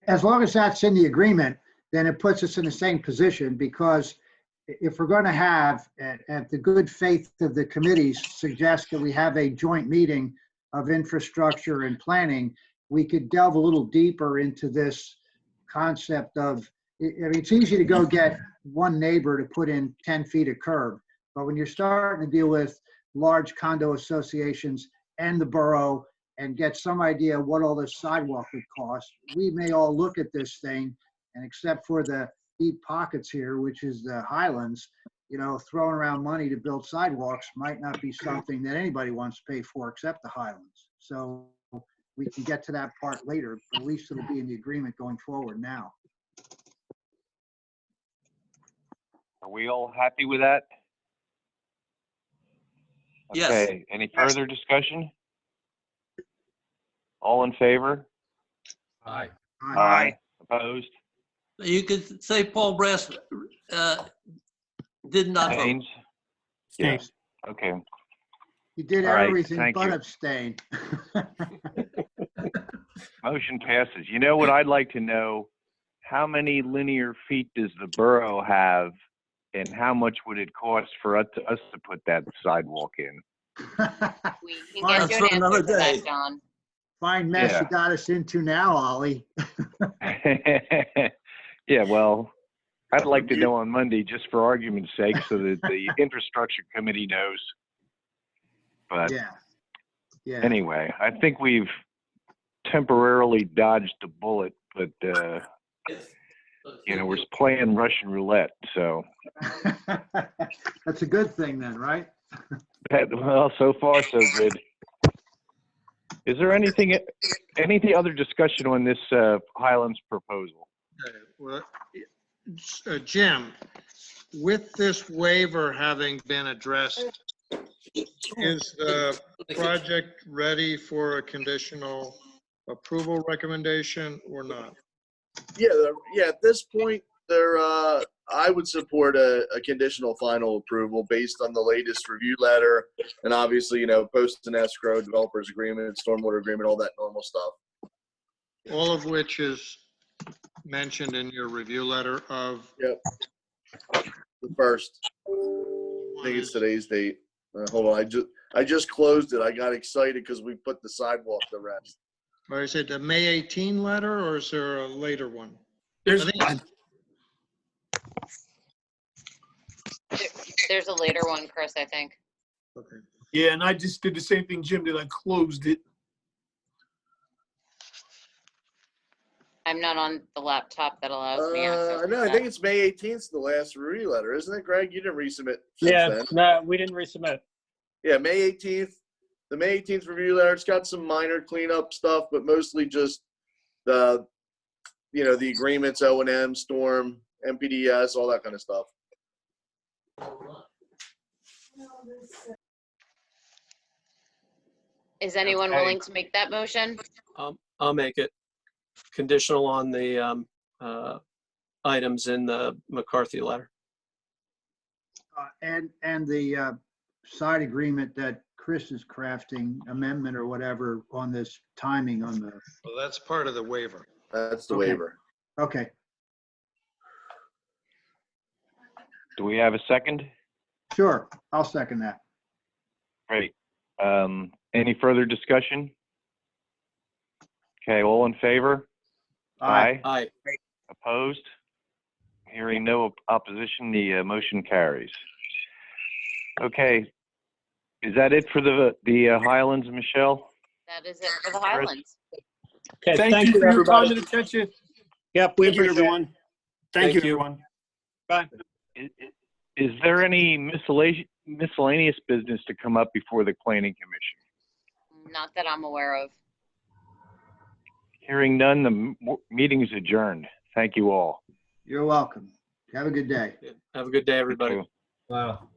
as long as that's in the agreement, then it puts us in the same position, because if we're going to have, at the good faith of the committees, suggest that we have a joint meeting of infrastructure and planning, we could delve a little deeper into this concept of, I mean, it's easy to go get one neighbor to put in 10 feet of curb, but when you're starting to deal with large condo associations and the borough and get some idea what all this sidewalk would cost, we may all look at this thing, and except for the deep pockets here, which is the Highlands, you know, throwing around money to build sidewalks might not be something that anybody wants to pay for except the Highlands. So we can get to that part later, but at least it'll be in the agreement going forward now. Are we all happy with that? Yes. Okay, any further discussion? All in favor? Aye. Aye. Opposed? You could say Paul Brass did not vote. Abstains? Yes. Okay. You did All right, everything thank but you. abstain. Motion passes. You know what I'd like to know? How many linear feet does the borough have, and how much would it cost for us to put that sidewalk in? We can get you an answer to that, John. Fine mess Yeah. you got us into now, Ollie. Yeah, well, I'd like to know on Monday, just for argument's sake, so that the infrastructure committee knows. But Yeah. anyway, I think we've temporarily dodged a bullet, but you know, we're playing Russian roulette, so. That's a good thing then, right? Well, so far so good. Is there any other discussion on this Highlands proposal? Okay, well, Jim, with this waiver having been addressed, is the project ready for a conditional approval recommendation or not? Yeah, at this point, I would support a conditional final approval based on the latest review letter and obviously, post and escrow, developers agreement, stormwater agreement, all that normal stuff. All of which is mentioned in your review letter of. Yep. The first. I think it's today's date. Hold on, I just closed it. I got excited because we put the sidewalk to rest. Or is it the May 18 letter or is there a later one? There's There's a later one, Chris, I think. Okay. Yeah, and I just did the same thing Jim did. I closed it. I'm not on the laptop that allows me access to No, I that. think it's May 18th, the last review letter, isn't it, Greg? You didn't resubmit since Yeah, then. no, we didn't resubmit. Yeah, May 18th. The May 18th review letter. It's got some minor cleanup stuff, but mostly just the agreements, O&M, storm, MPDS, all that kind of stuff. Is anyone Okay. willing to make that motion? I'll make it conditional on the items in the McCarthy letter. And the side agreement that Chris is crafting, amendment or whatever on this timing on the. Well, that's part of the waiver. That's the Okay. waiver. Okay, Do we have a second? sure. I'll second that. Great. Any further discussion? Okay, all in favor? Aye. Aye. Opposed? Hearing no opposition, the motion carries. Okay, is that it for the Highlands, Michelle? That is it for the Highlands. Okay, Thank you for your time everybody. and attention. Yep, we Thank you, appreciate it. everyone. Thank you, everyone. Bye. Is there any miscellaneous business to come up before the Planning Commission? Not that I'm aware of. Hearing none, the meeting is adjourned. Thank you all. You're welcome. Have a good day. Have a good day, everybody. Thank you. Wow.